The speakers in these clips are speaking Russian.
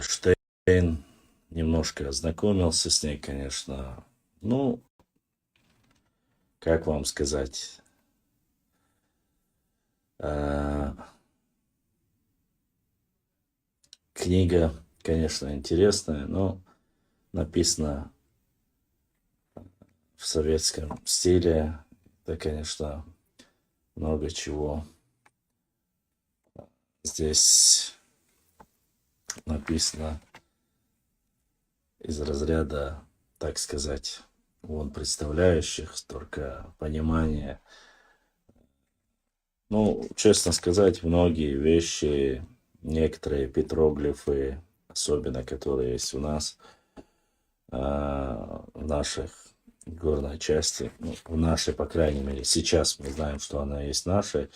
Гольштейн. Немножко ознакомился с ней, конечно. Ну, как вам сказать? А, Книга, конечно, интересная, но написана в советском стиле. Это, конечно, много чего здесь написано из разряда, так сказать, вон представляющих, столько понимания. Ну, честно сказать, многие вещи, некоторые петроглифы, особенно которые есть у нас, в наших горной части, ну, в нашей, по крайней мере, сейчас мы знаем, что она есть в нашей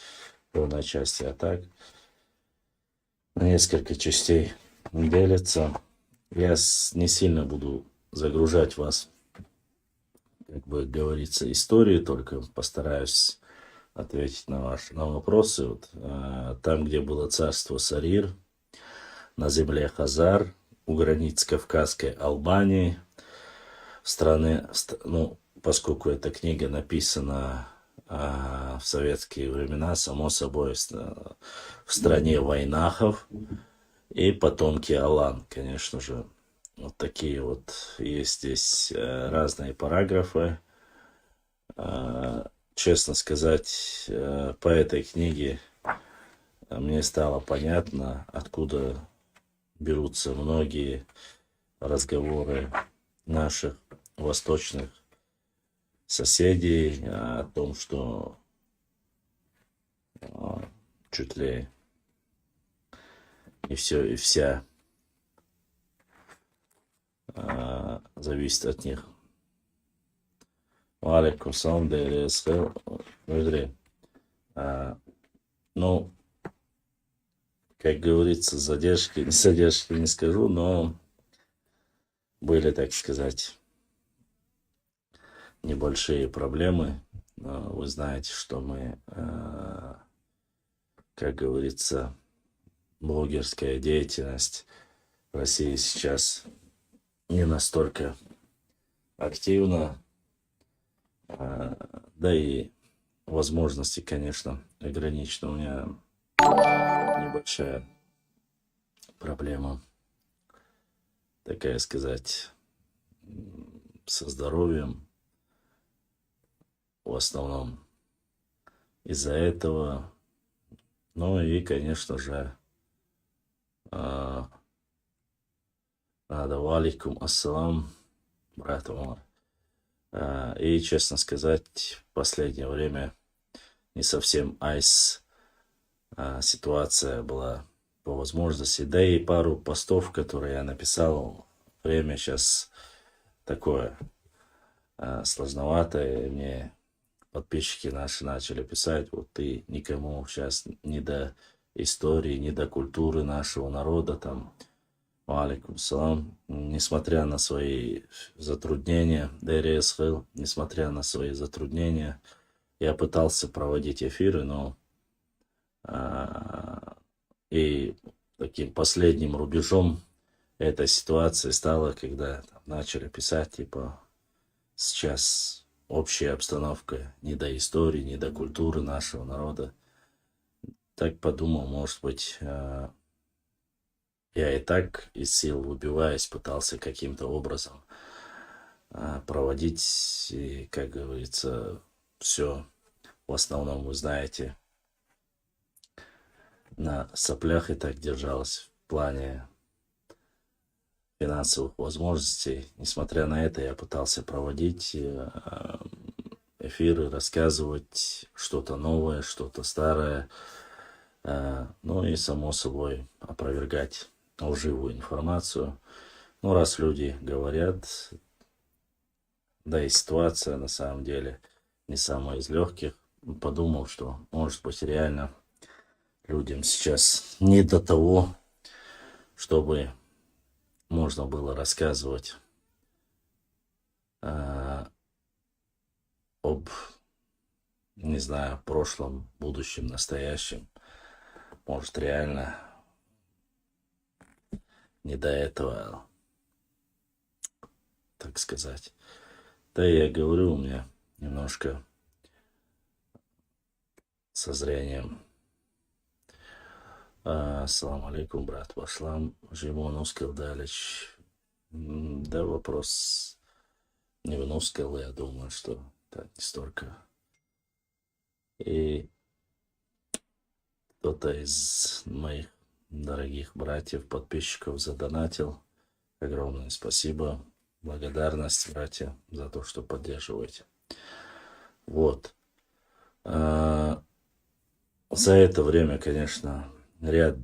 горной части, а так на несколько частей делится. Я не сильно буду загружать вас, как бы говорится, историей, только постараюсь ответить на вопросы. Вот, там, где было царство Сарир, на земле Хазар, у границ Кавказской Албании, в стране, ну, поскольку эта книга написана в советские времена, само собой, в стране вайнахов и потомки Алан, конечно же. Вот такие вот есть здесь разные параграфы. Честно сказать, по этой книге мне стало понятно, откуда берутся многие разговоры наших восточных соседей о том, что чуть ли и все, и вся зависит от них. Алейкум салам, Мудрый. Ну, как говорится, задержки не скажу, но были, так сказать, небольшие проблемы. Вы знаете, что мы, как говорится, блогерская деятельность в России сейчас не настолько активна, да и возможности, конечно, ограничены. У меня небольшая проблема, такая сказать, со здоровьем. В основном из-за этого. Ну и, конечно же, алейкум ассалам, брат Умар. И, честно сказать, в последнее время не совсем айс ситуация была по возможности. Да и пару постов, которые я написал, время сейчас такое сложноватое. Мне подписчики наши начали писать, вот ты никому сейчас не до истории, не до культуры нашего народа, там, алейкум салам, несмотря на свои затруднения, несмотря на свои затруднения, я пытался проводить эфиры, но и таким последним рубежом этой ситуации стало, когда там начали писать, типа, сейчас общая обстановка не до истории, не до культуры нашего народа. Так подумал, может быть, я и так из сил выбиваясь, пытался каким-то образом проводить, и, как говорится, все в основном, вы знаете, на соплях и так держалось в плане финансовых возможностей. Несмотря на это, я пытался проводить эфиры, рассказывать что-то новое, что-то старое, ну и, само собой, опровергать лживую информацию. Ну, раз люди говорят, да и ситуация на самом деле не самая из легких, подумал, что, может быть, реально людям сейчас не до того, чтобы можно было рассказывать об, не знаю, прошлом, будущем, настоящем. Может, реально не до этого, так сказать. Да, я говорю, у меня немножко со зрением. Ассаламу алейкум, брат Башлам. Жимон Ускал Далич. Да, вопрос не внускал, я думаю, что так не столько. И кто-то из моих дорогих братьев, подписчиков задонатил. Огромное спасибо. Благодарность, братья, за то, что поддерживаете. Вот. За это время, конечно, ряд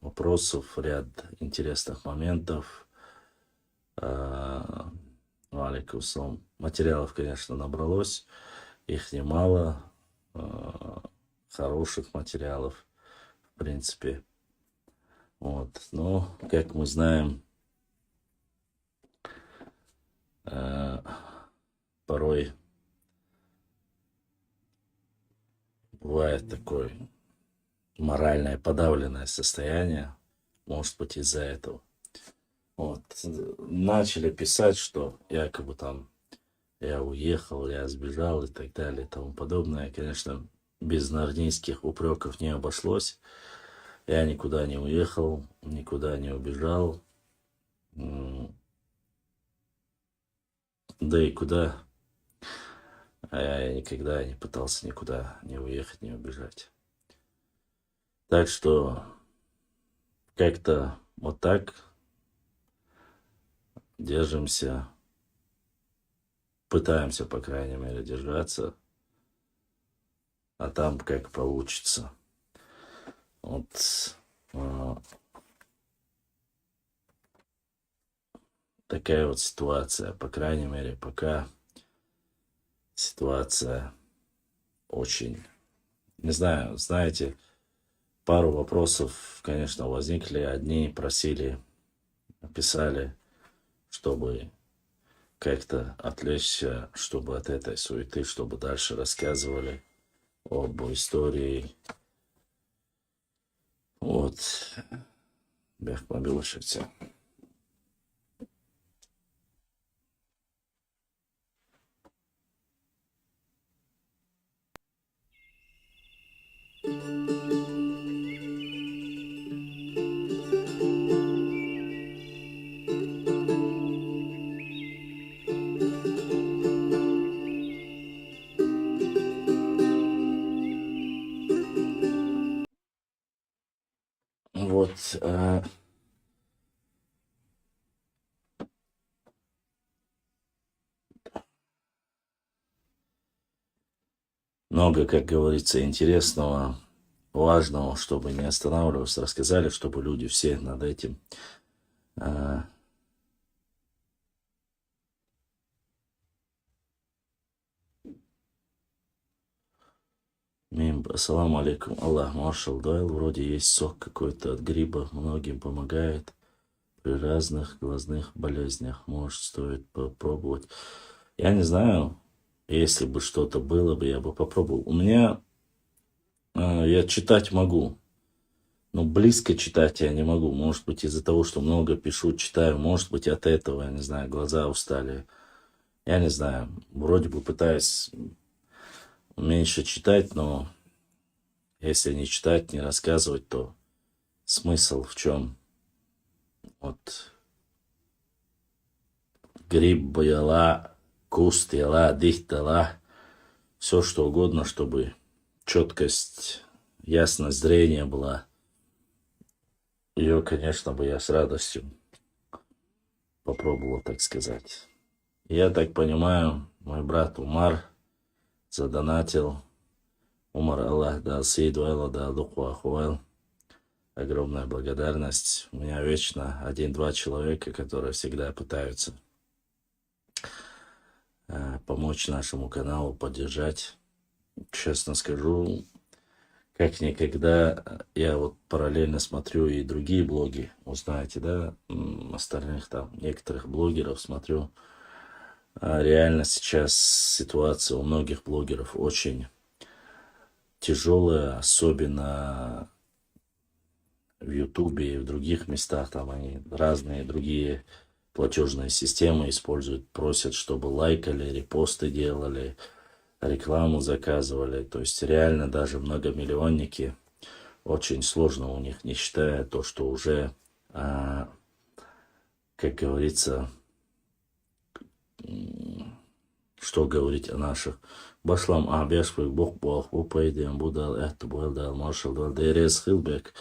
вопросов, ряд интересных моментов. Алейкум ассалам. Материалов, конечно, набралось. Их немало. Хороших материалов, в принципе. Вот. Но, как мы знаем, порой бывает такое моральное подавленное состояние, может быть, из-за этого. Вот. Начали писать, что якобы там я уехал, я сбежал и так далее и тому подобное. Конечно, без нарнийских упреков не обошлось. Я никуда не уехал, никуда не убежал. Да и куда? Я никогда не пытался никуда не уехать, не убежать. Так что как-то вот так держимся, пытаемся, по крайней мере, держаться, а там как получится. Вот такая вот ситуация, по крайней мере, пока ситуация очень, не знаю, знаете, пару вопросов, конечно, возникли. Одни просили, писали, чтобы как-то отвлечься, чтобы от этой суеты, чтобы дальше рассказывали об истории. Вот. Бехмабилышевцы. Вот. Много, как говорится, интересного, важного, чтобы не останавливаться, рассказали, чтобы люди все над этим Ассаламу алейкум. Аллах маршал дайл. Вроде есть сок какой-то от гриба. Многим помогает при разных глазных болезнях. Может, стоит попробовать. Я не знаю, если бы что-то было бы, я бы попробовал. У меня, я читать могу, но близко читать я не могу. Может быть, из-за того, что много пишу, читаю. Может быть, от этого, я не знаю, глаза устали. Я не знаю. Вроде бы пытаюсь меньше читать, но если не читать, не рассказывать, то смысл в чем? Вот гриб яла, куст яла, дихт яла, все что угодно, чтобы четкость, ясность зрения была. Ее, конечно, бы я с радостью попробовал, так сказать. Я так понимаю, мой брат Умар задонатил. Умар, Аллах дал сейду, Аллах дал духу ахуэл. Огромная благодарность. У меня вечно один-два человека, которые всегда пытаются помочь нашему каналу, поддержать. Честно скажу, как никогда я вот параллельно смотрю и другие блоги. Вы знаете, да, остальных там, некоторых блогеров смотрю. Реально сейчас ситуация у многих блогеров очень тяжелая, особенно в Ютубе и в других местах, там они разные другие платежные системы используют, просят, чтобы лайкали, репосты делали, рекламу заказывали. То есть реально даже многомиллионники, очень сложно у них, не считая то, что уже, как говорится, что говорить о наших. Башлам Абешвик, Бог Бог, Упайдем, Будал, Эхту, Буэлдал, Маршал, Дерес, Хилбек.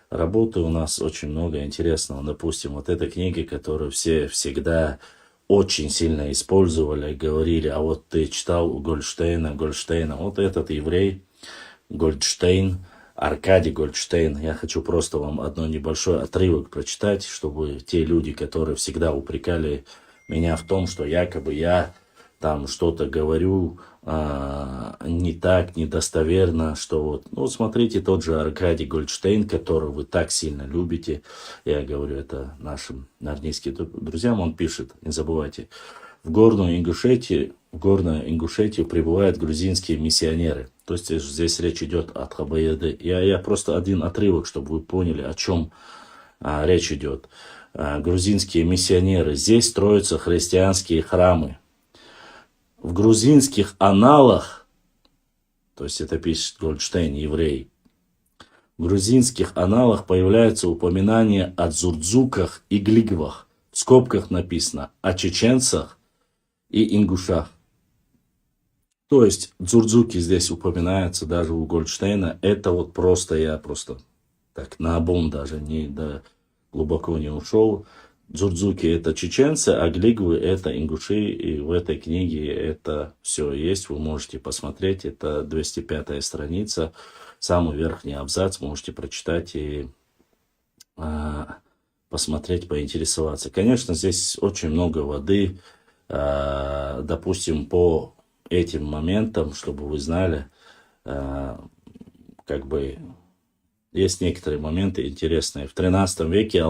Работы у нас очень много интересного. Допустим, вот эта книга, которую все всегда очень сильно использовали, говорили, а вот ты читал Гольдштейна. Вот этот еврей, Гольдштейн, Аркадий Гольдштейн. Я хочу просто вам одно небольшой отрывок прочитать, чтобы те люди, которые всегда упрекали меня в том, что якобы я там что-то говорю не так, недостоверно, что вот, ну, смотрите, тот же Аркадий Гольдштейн, которого вы так сильно любите, я говорю это нашим нарнийским друзьям, он пишет, не забывайте, в Горную Ингушетию прибывают грузинские миссионеры. То есть здесь речь идет о Хабаеде. Я просто один отрывок, чтобы вы поняли, о чем речь идет. Грузинские миссионеры. Здесь строятся христианские храмы. В грузинских аналах, то есть это пишет Гольдштейн, еврей, в грузинских аналах появляются упоминания о дзурдзуках и глигвах. В скобках написано о чеченцах и ингушах. То есть дзурдзуки здесь упоминаются даже у Гольдштейна. Это вот просто я просто так наобум даже глубоко не ушел. Дзурдзуки это чеченцы, а глигвы это ингуши. И в этой книге это все есть. Вы можете посмотреть. Это 205-я страница. Самый верхний абзац можете прочитать и посмотреть, поинтересоваться. Конечно, здесь очень много воды. Допустим, по этим моментам, чтобы вы знали, как бы есть некоторые моменты интересные. В 13 веке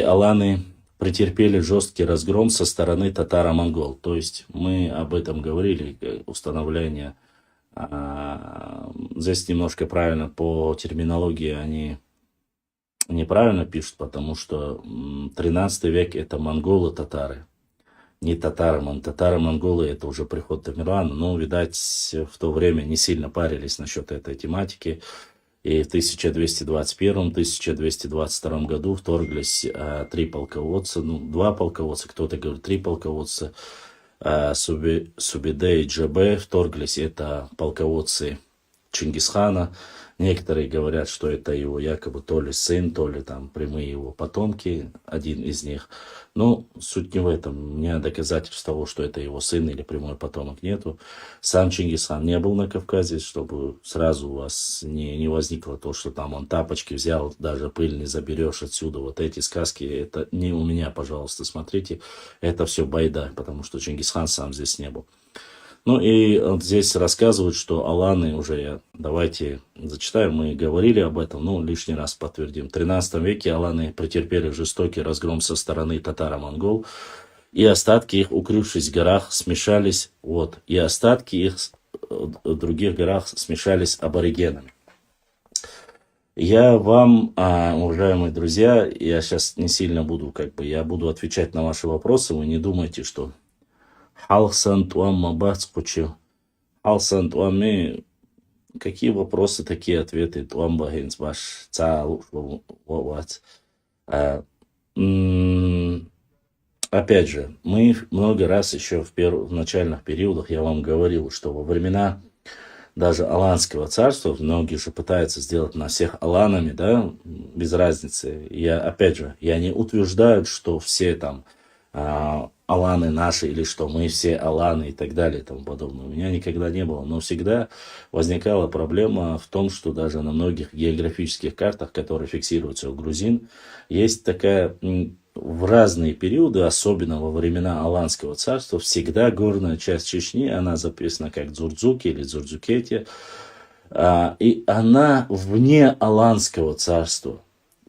аланы претерпели жесткий разгром со стороны татаро-монгол. То есть мы об этом говорили, установление. Здесь немножко правильно по терминологии они неправильно пишут, потому что 13 век это монголы-татары. Не татары-монголы это уже приход Тамерлана, но, видать, в то время не сильно парились насчет этой тематики. И в 1221-1222 году вторглись два полководца, кто-то говорит 3 полководца, Субиде и Джабе вторглись, это полководцы Чингисхана. Некоторые говорят, что это его якобы то ли сын, то ли там прямые его потомки, один из них. Но суть не в этом. У меня доказательств того, что это его сын или прямой потомок, нету. Сам Чингисхан не был на Кавказе, чтобы сразу у вас не возникло то, что там он тапочки взял, даже пыль не заберешь отсюда. Вот эти сказки, это не у меня, пожалуйста, смотрите. Это все байда, потому что Чингисхан сам здесь не был. Ну и вот здесь рассказывают, что аланы уже, давайте зачитаем, мы говорили об этом, но лишний раз подтвердим. В 13 веке аланы претерпели жестокий разгром со стороны татаро-монгол, и остатки их, укрывшись в горах, смешались, в других горах смешались с аборигенами. Я вам, уважаемые друзья, я сейчас не сильно буду, я буду отвечать на ваши вопросы, вы не думайте, что какие вопросы, такие ответы. Опять же, мы много раз еще в начальных периодах я вам говорил, что во времена даже Аланского царства, многие же пытаются сделать на всех аланами, да, без разницы. Я не утверждаю, что все там аланы наши, или что мы все аланы и так далее и тому подобное. У меня никогда не было, но всегда возникала проблема в том, что даже на многих географических картах, которые фиксируются у грузин, есть такая, в разные периоды, особенно во времена Аланского царства, всегда горная часть Чечни, она записана как Дзурдзуки или Дзурдзукетия, и она вне Аланского царства.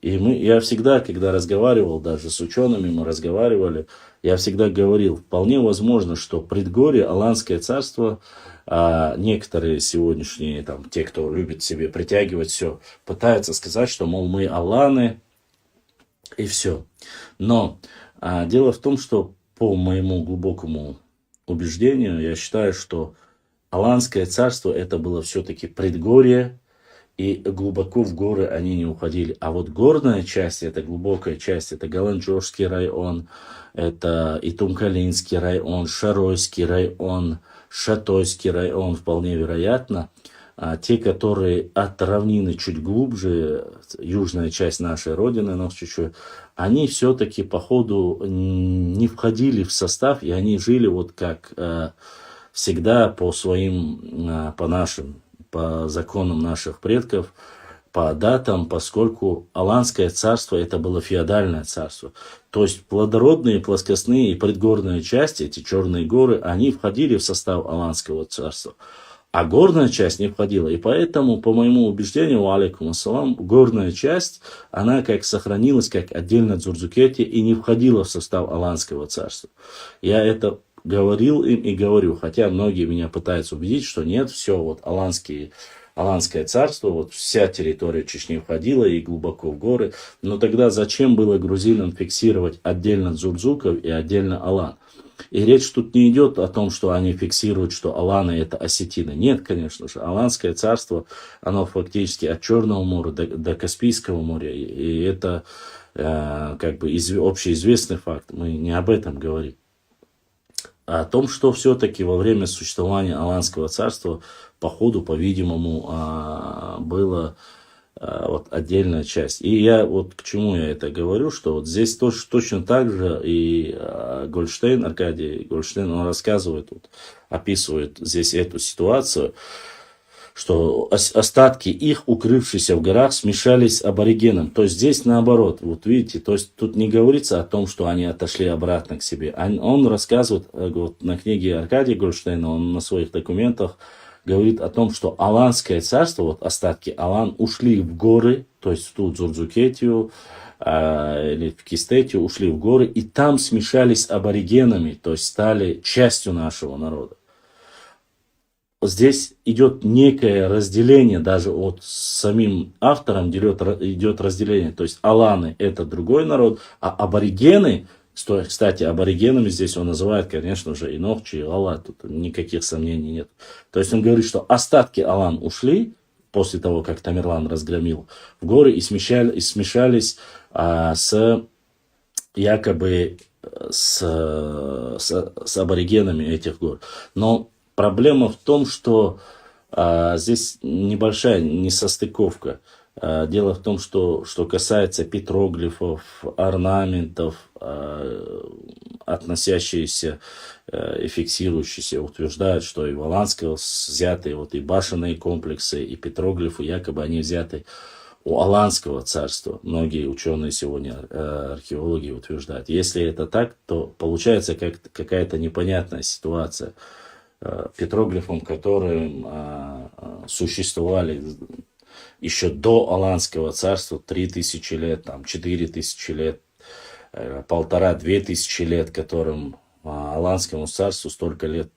И я всегда, когда разговаривал, даже с учеными мы разговаривали, я всегда говорил, вполне возможно, что предгорье, Аланское царство, некоторые сегодняшние, там, те, кто любит себе притягивать все, пытаются сказать, что, мол, мы Аланы и все. Но дело в том, что по моему глубокому убеждению, я считаю, что Аланское царство это было все-таки предгорье, и глубоко в горы они не уходили. А вот горная часть, это глубокая часть, это Галанджошский район, это Итумкалинский район, Шаройский район, Шатойский район, вполне вероятно. Те, которые от равнины чуть глубже, южная часть нашей родины, но чуть-чуть, они все-таки по ходу не входили в состав, и они жили вот как всегда по своим, по нашим, по законам наших предков, по датам, поскольку Аланское царство это было феодальное царство. То есть плодородные, плоскостные и предгорные части, эти черные горы, они входили в состав Аланского царства. А горная часть не входила. И поэтому, по моему убеждению, алейкум ассалам, горная часть, она как сохранилась как отдельно Дзурдзукете и не входила в состав Аланского царства. Я это говорил им и говорю, хотя многие меня пытаются убедить, что нет, все, вот Аланское царство, вот вся территория Чечни входила и глубоко в горы. Но тогда зачем было грузинам фиксировать отдельно Дзурдзуков и отдельно Алан? И речь тут не идет о том, что они фиксируют, что Аланы это осетины. Нет, конечно же. Аланское царство, оно фактически от Черного моря до Каспийского моря. И это как бы общеизвестный факт. Мы не об этом говорим. А о том, что все-таки во время существования Аланского царства, по ходу, по-видимому, было вот отдельная часть. И я вот к чему я это говорю, что вот здесь точно так же и Гольштейн, Аркадий Гольштейн, он рассказывает, вот, описывает здесь эту ситуацию, что остатки их, укрывшиеся в горах, смешались с аборигеном. То есть здесь наоборот, вот видите, то есть тут не говорится о том, что они отошли обратно к себе. Он рассказывает, вот, на книге Аркадия Гольштейна, он на своих документах говорит о том, что Аланское царство, вот остатки Алан, ушли в горы, то есть в ту Дзурдзукетию или в Кистетию, ушли в горы, и там смешались с аборигенами, то есть стали частью нашего народа. Здесь идет некое разделение, даже от самим автором идет разделение. То есть Аланы это другой народ, а аборигены, кстати, аборигенами здесь он называет, конечно же, Инохчи и Алла, тут никаких сомнений нет. То есть он говорит, что остатки Алан ушли после того, как Тамерлан разгромил в горы и смешались с якобы с аборигенами этих гор. Но проблема в том, что здесь небольшая несостыковка. Дело в том, что касается петроглифов, орнаментов, относящиеся и фиксирующиеся, утверждают, что и в Аланского взяты вот и башенные комплексы, и петроглифы, якобы они взяты у Аланского царства. Многие ученые сегодня, археологи утверждают. Если это так, то получается какая-то непонятная ситуация. Петроглифом, которые существовали еще до Аланского царства 3000 лет, там, 4000 лет, 1500-2000 лет, которым Аланскому царству столько лет,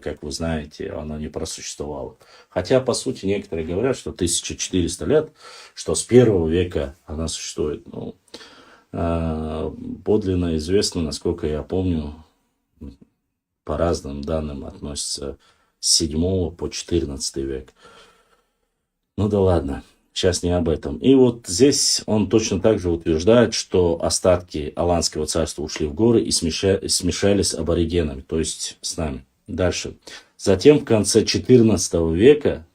как вы знаете, оно не просуществовало. Хотя, по сути, некоторые говорят, что 1400 лет, что с 1 века она существует. Ну, подлинно известно, насколько я помню, по разным данным относится с 7 по 14 век. Ну да ладно, сейчас не об этом. И вот здесь он точно так же утверждает, что остатки Аланского царства ушли в горы и смешались с аборигенами, то есть с нами. Дальше. Затем в конце 14 века,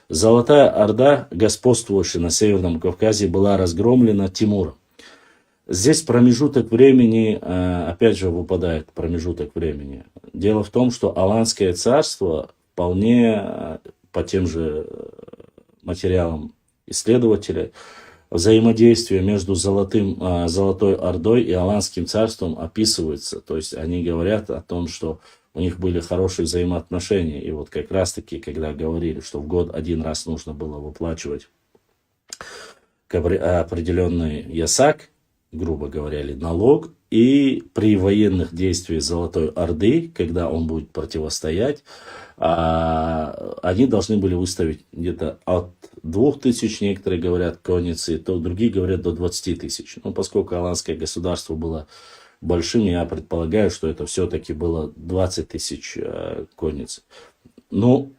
Золотая Орда, господствовавшая на Северном Кавказе, была разгромлена Тимуром. Здесь промежуток времени, опять же, выпадает промежуток времени. Дело в том, что Аланское царство вполне по тем же материалам исследователей взаимодействие между Золотой Ордой и Аланским царством описывается. То есть они говорят о том, что у них были хорошие взаимоотношения. И вот как раз таки, когда говорили, что в год один раз нужно было выплачивать определенный ясак, грубо говоря, или налог, и при военных действиях Золотой Орды, когда он будет противостоять, они должны были выставить где-то от 2000, некоторые говорят, конницы, то другие говорят до 20 тысяч. Но поскольку аланское государство было большим, я предполагаю, что это все-таки было 20 тысяч конниц. Ну,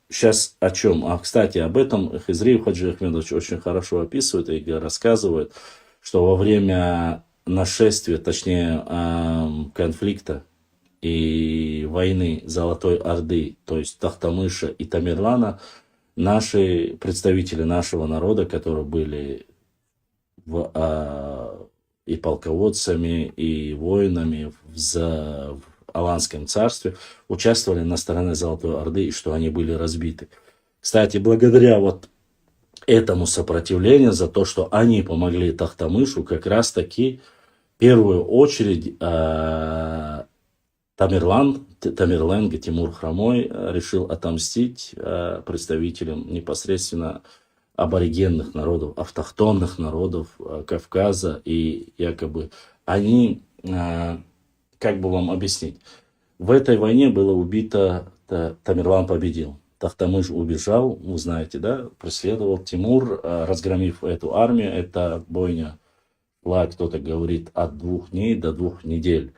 сейчас о чем? Кстати, об этом Хизриев Хаджи Ахмедович очень хорошо описывает и рассказывает, что во время нашествия, точнее конфликта и войны Золотой Орды, то есть Тохтамыша и Тамерлана, наши представители нашего народа, которые были и полководцами, и воинами в Аланском царстве, участвовали на стороне Золотой Орды, и что они были разбиты. Кстати, благодаря вот этому сопротивлению, за то, что они помогли Тохтамышу, как раз таки в первую очередь Тамерлан Тимур Хромой решил отомстить представителям непосредственно аборигенных народов, автохтонных народов Кавказа. И якобы они, как бы вам объяснить, в этой войне было убито, Тамерлан победил. Тохтамыш убежал, вы знаете, да, преследовал Тимур, разгромив эту армию. Это бойня шла, кто-то говорит, от 2 дней до 2 недель.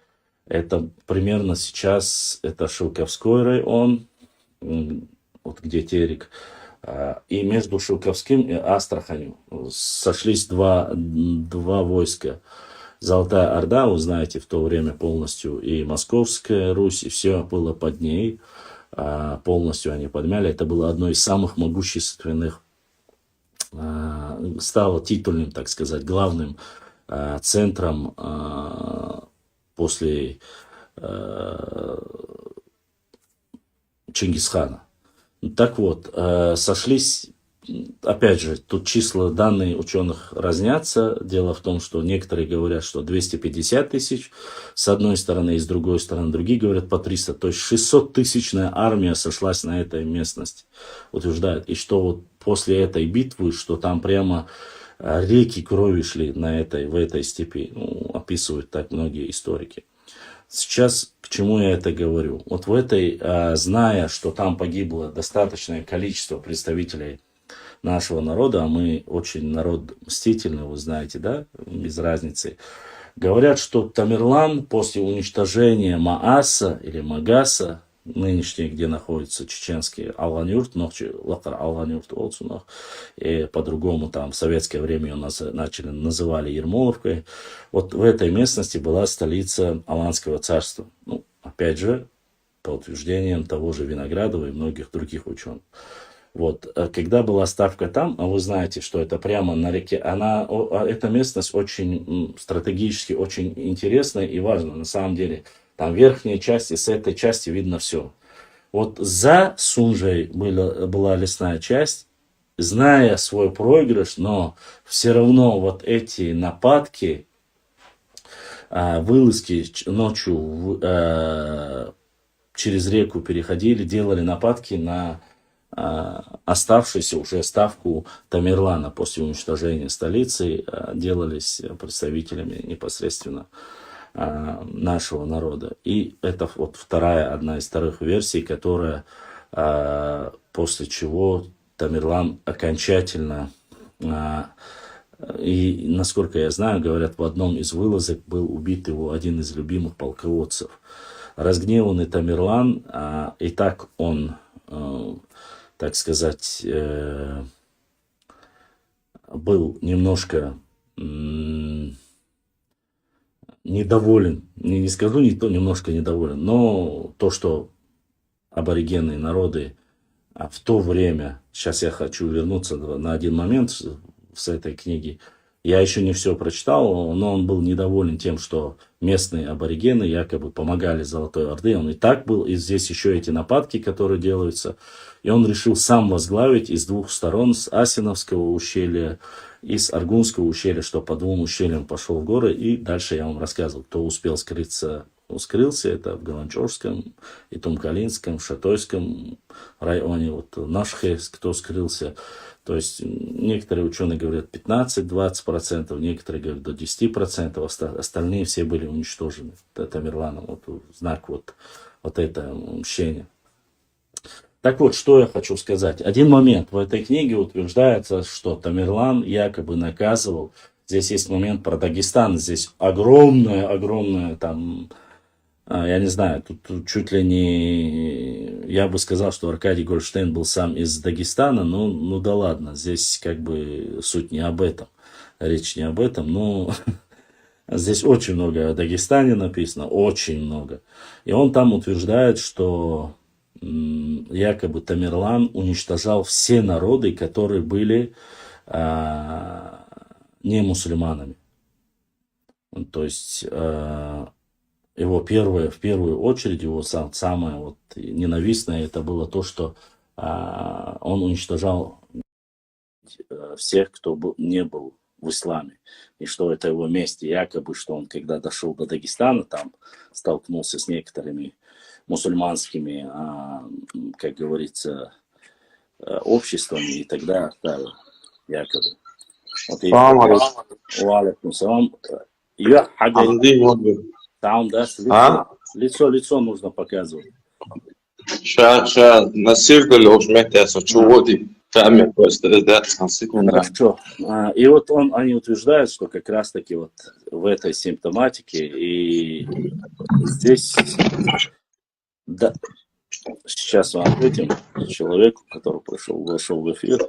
Это примерно сейчас, это Шилковской район, вот где Терек, и между Шилковским и Астраханью сошлись два войска. Золотая Орда, вы знаете, в то время полностью и Московская Русь, и все было под ней. Полностью они подмяли. Это было одно из самых могущественных, стало титульным, так сказать, главным центром после Чингисхана. Так вот, сошлись, опять же, тут числа, данные ученых разнятся. Дело в том, что некоторые говорят, что 250 тысяч с одной стороны, и с другой стороны другие говорят по 300. То есть 600-тысячная армия сошлась на этой местности, утверждают. И что вот после этой битвы, что там прямо реки крови шли в этой степи. Ну, описывают так многие историки. Сейчас к чему я это говорю? Вот в этой, зная, что там погибло достаточное количество представителей нашего народа, а мы очень народ мстительный, вы знаете, да, без разницы, говорят, что Тамерлан после уничтожения Мааса или Магаса, нынешний, где находится чеченский Алан-Юрт, Лакар Алан-Юрт Олцунах, и по-другому там в советское время ее называли Ермоловкой. Вот в этой местности была столица Аланского царства. Ну, опять же, по утверждениям того же Виноградова и многих других ученых. Вот, когда была ставка там, а вы знаете, что это прямо на реке, эта местность очень стратегически очень интересная и важная на самом деле. Там верхняя часть, и с этой части видно все. Вот за Сунжей была лесная часть, зная свой проигрыш, но все равно вот эти нападки, вылазки ночью через реку переходили, делали нападки на оставшуюся уже ставку Тамерлана после уничтожения столицы, делались представителями непосредственно нашего народа. И это вот одна из вторых версий, которая после чего Тамерлан окончательно, и насколько я знаю, говорят, в одном из вылазок был убит его один из любимых полководцев. Разгневанный Тамерлан, и так он, так сказать, был немножко недоволен, не скажу немножко недоволен, но то, что аборигенные народы в то время, сейчас я хочу вернуться на один момент с этой книги, я еще не все прочитал, но он был недоволен тем, что местные аборигены якобы помогали Золотой Орде, он и так был, и здесь еще эти нападки, которые делаются, и он решил сам возглавить из 2 сторон, с Асиновского ущелья и с Аргунского ущелья, что по 2 ущельям пошел в горы, и дальше я вам рассказывал, кто успел скрыться, скрылся, это в Галанчорском, и Тумкалинском, в Шатойском районе, вот Нашхе, кто скрылся, То есть некоторые ученые говорят 15-20%, некоторые говорят до 10%, остальные все были уничтожены Тамерланом. Вот знак вот это мщение. Так вот, что я хочу сказать. Один момент. В этой книге утверждается, что Тамерлан якобы наказывал. Здесь есть момент про Дагестан. Здесь огромное там... Я не знаю, тут чуть ли не... Я бы сказал, что Аркадий Гольштейн был сам из Дагестана, но ну да ладно, здесь как бы суть не об этом, речь не об этом, но здесь очень много о Дагестане написано, очень много. И он там утверждает, что якобы Тамерлан уничтожал все народы, которые были не мусульманами. То есть... Его в первую очередь, его самое вот ненавистное, это было то, что он уничтожал всех, кто не был в исламе. И что это его месть. Якобы, что он, когда дошел до Дагестана, там столкнулся с некоторыми мусульманскими, как говорится, обществами, и тогда оставил, якобы. Вот и там, да, лицо нужно показывать. Хорошо. И вот они утверждают, что как раз таки вот в этой симптоматике, и здесь, да, сейчас мы ответим человеку, который вошел в эфир.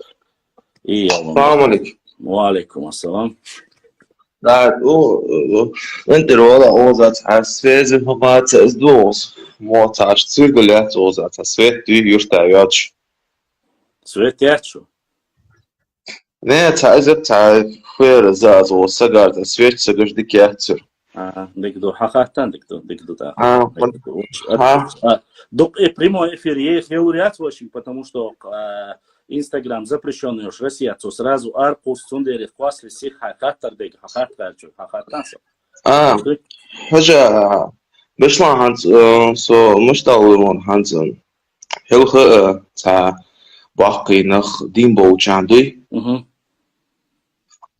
И я вам... Алейкум ассалам. Да, انت رولا اوزات hasfeze format as dos montage circulat oozat hasvet du yurtayach. Светячу. Ne taizet ta khwer zaz o sagar hasvet sagaj dikyatsur. Дикду хахатан, дикду да. Прямой эфир есть говорят очень, потому что Инстаграм запрещенный уж Россия, то сразу аркус сундерев квасли си хахаттар дек хахаттарчу хахаттанса. Хажа бешла ханс со муштаулун ханзен хелх та бахки нах димбо чандуй.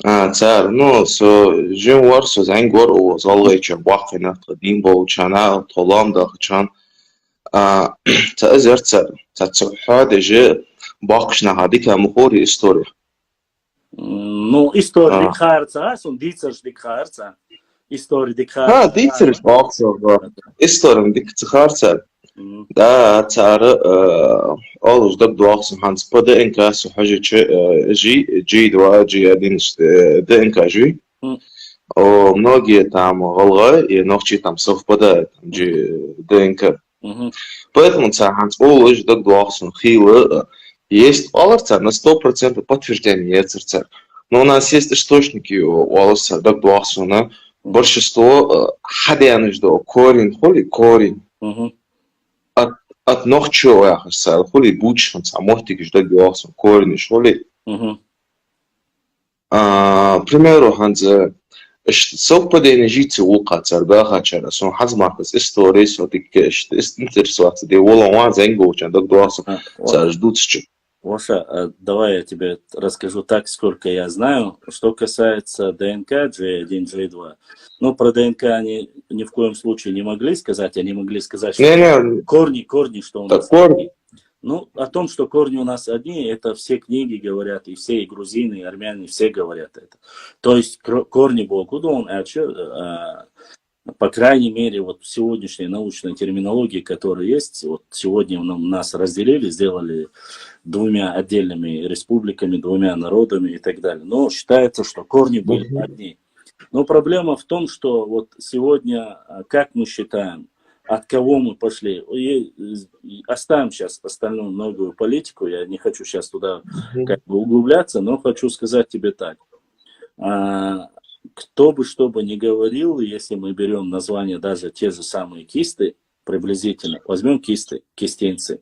Цар ну со жинвар со зангор о залгайча бахки нах димбо чана толам да чан تأزرت تتصحى جاء باقشنا هذيك مخوري история. Ну, история дикхарца, он дицерш дикхарца. История дикхарца. Дицерш баксо. История дикхарца. Да, цар алж дак дуакс ханс пода инка сухажи جي دوا جي одиннадцать да инка جي. О многие там голга и ночи там совпадают جي да инка. Поэтому Цаханс Олыш Дагдуахсон Хила есть Аларца на 100% подтверждение Церцер. Но у нас есть источники у Аларца Дагдуахсона. Большинство хадяныждо корень, холи корень. От ногчо яхасал, холи бучхан, самохтикиш Дагдуахсон корень, холи. Примеру Ханзе совпадение жить улка царгаха чара сон хазмахс истории сотикеш интересуется де волова зенгоча дагдуаса ждутчик. Воша, давай я тебе расскажу так, сколько я знаю. Что касается ДНК G1, G2, ну, про ДНК они ни в коем случае не могли сказать, они могли сказать, что корни, что у нас корни. Ну, о том, что корни у нас одни, это все книги говорят, и все, и грузины, и армяне, все говорят это. То есть корни Богудон, по крайней мере, вот в сегодняшней научной терминологии, которая есть, вот сегодня нас разделили, сделали двумя отдельными республиками, двумя народами и так далее. Но считается, что корни были одни. Но проблема в том, что вот сегодня, как мы считаем, от кого мы пошли. Оставим сейчас остальную многую политику. Я не хочу сейчас туда как бы углубляться, но хочу сказать тебе так. Кто бы что бы ни говорил, если мы берем название даже те же самые кисты, приблизительно, возьмем кисты, кистенцы.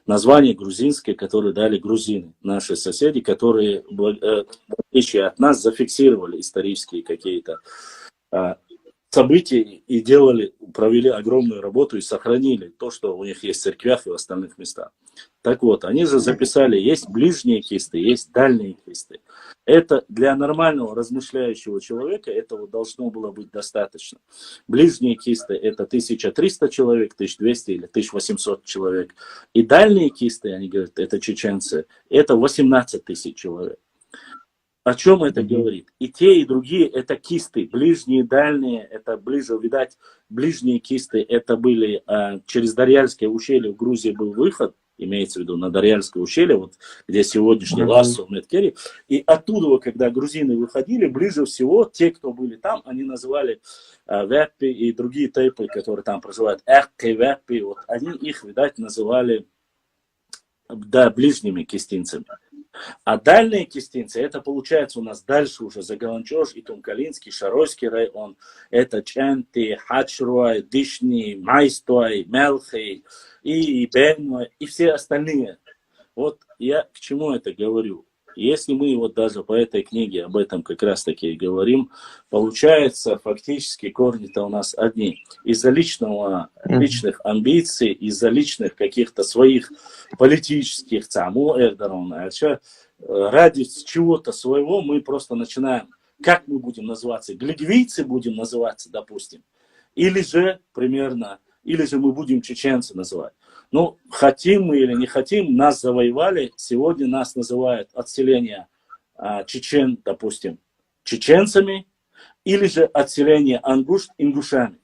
Название грузинское, которое дали грузины, наши соседи, которые, в отличие от нас, зафиксировали исторические какие-то события и провели огромную работу и сохранили то, что у них есть в церквях и в остальных местах. Так вот, они же записали, есть ближние кисты, есть дальние кисты. Это для нормального размышляющего человека этого должно было быть достаточно. Ближние кисты это 1300 человек, 1200 или 1800 человек. И дальние кисты, они говорят, это чеченцы, это 18 тысяч человек. О чем это говорит? И те, и другие это кисты, ближние, дальние, это ближе, видать, ближние кисты, это были через Дарьяльское ущелье в Грузии был выход, имеется в виду на Дарьяльское ущелье, вот где сегодняшний Лассо, Меткери, и оттуда, когда грузины выходили, ближе всего те, кто были там, они называли веппи и другие тайпы, которые там проживают, эхки, веппи, вот, они их, видать, называли, да, ближними кистинцами. А дальние кистинцы, это получается у нас дальше уже Загаланчош и Тумкалинский, Шаройский район, это Ченти, Хачруай, Дишни, Майстой, Мелхей и Бенной и все остальные. Вот я к чему это говорю. Если мы вот даже по этой книге об этом как раз таки и говорим, получается фактически корни-то у нас одни. Из-за личных амбиций, из-за личных каких-то своих политических ради чего-то своего мы просто начинаем, как мы будем называться, глигвийцы будем называться, допустим, или же примерно, или же мы будем чеченцы называть. Ну, хотим мы или не хотим, нас завоевали, сегодня нас называют отселение чечен, допустим, чеченцами, или же отселение ангуш ингушами.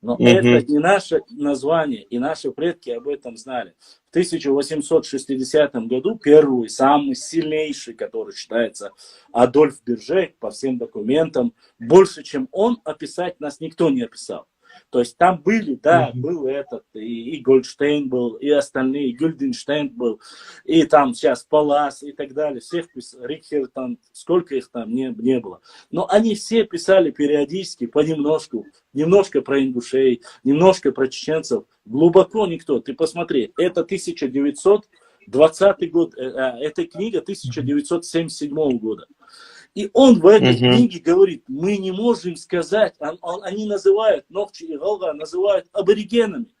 Но это не наше название, и наши предки об этом знали. В 1860 году первый, самый сильнейший, который считается Адольф Бержек, по всем документам, больше, чем он, описать нас никто не описал. То есть там были, да, был этот, и Гольдштейн был, и остальные, и Гюльденштейн был, и там сейчас Палас и так далее, всех Рихер, там, сколько их там не было. Но они все писали периодически, понемножку, немножко про ингушей, немножко про чеченцев, глубоко никто. Ты посмотри, это 1920 год, эта книга 1977 года. И он в этой книге говорит, мы не можем сказать, они называют, Нохчи и Галга называют аборигенами.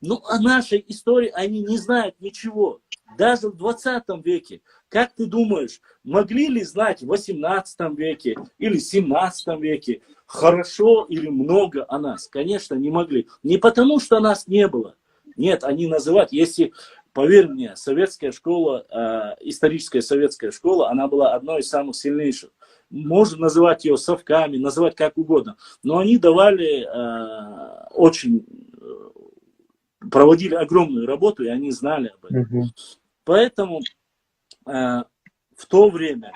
Но о нашей истории они не знают ничего. Даже в 20 веке. Как ты думаешь, могли ли знать в 18 веке или 17 веке хорошо или много о нас? Конечно, не могли. Не потому, что нас не было. Нет, они называют, если... Поверь мне, советская школа, историческая советская школа, она была одной из самых сильнейших. Можно называть ее совками, называть как угодно. Но они давали проводили огромную работу, и они знали об этом. Поэтому в то время...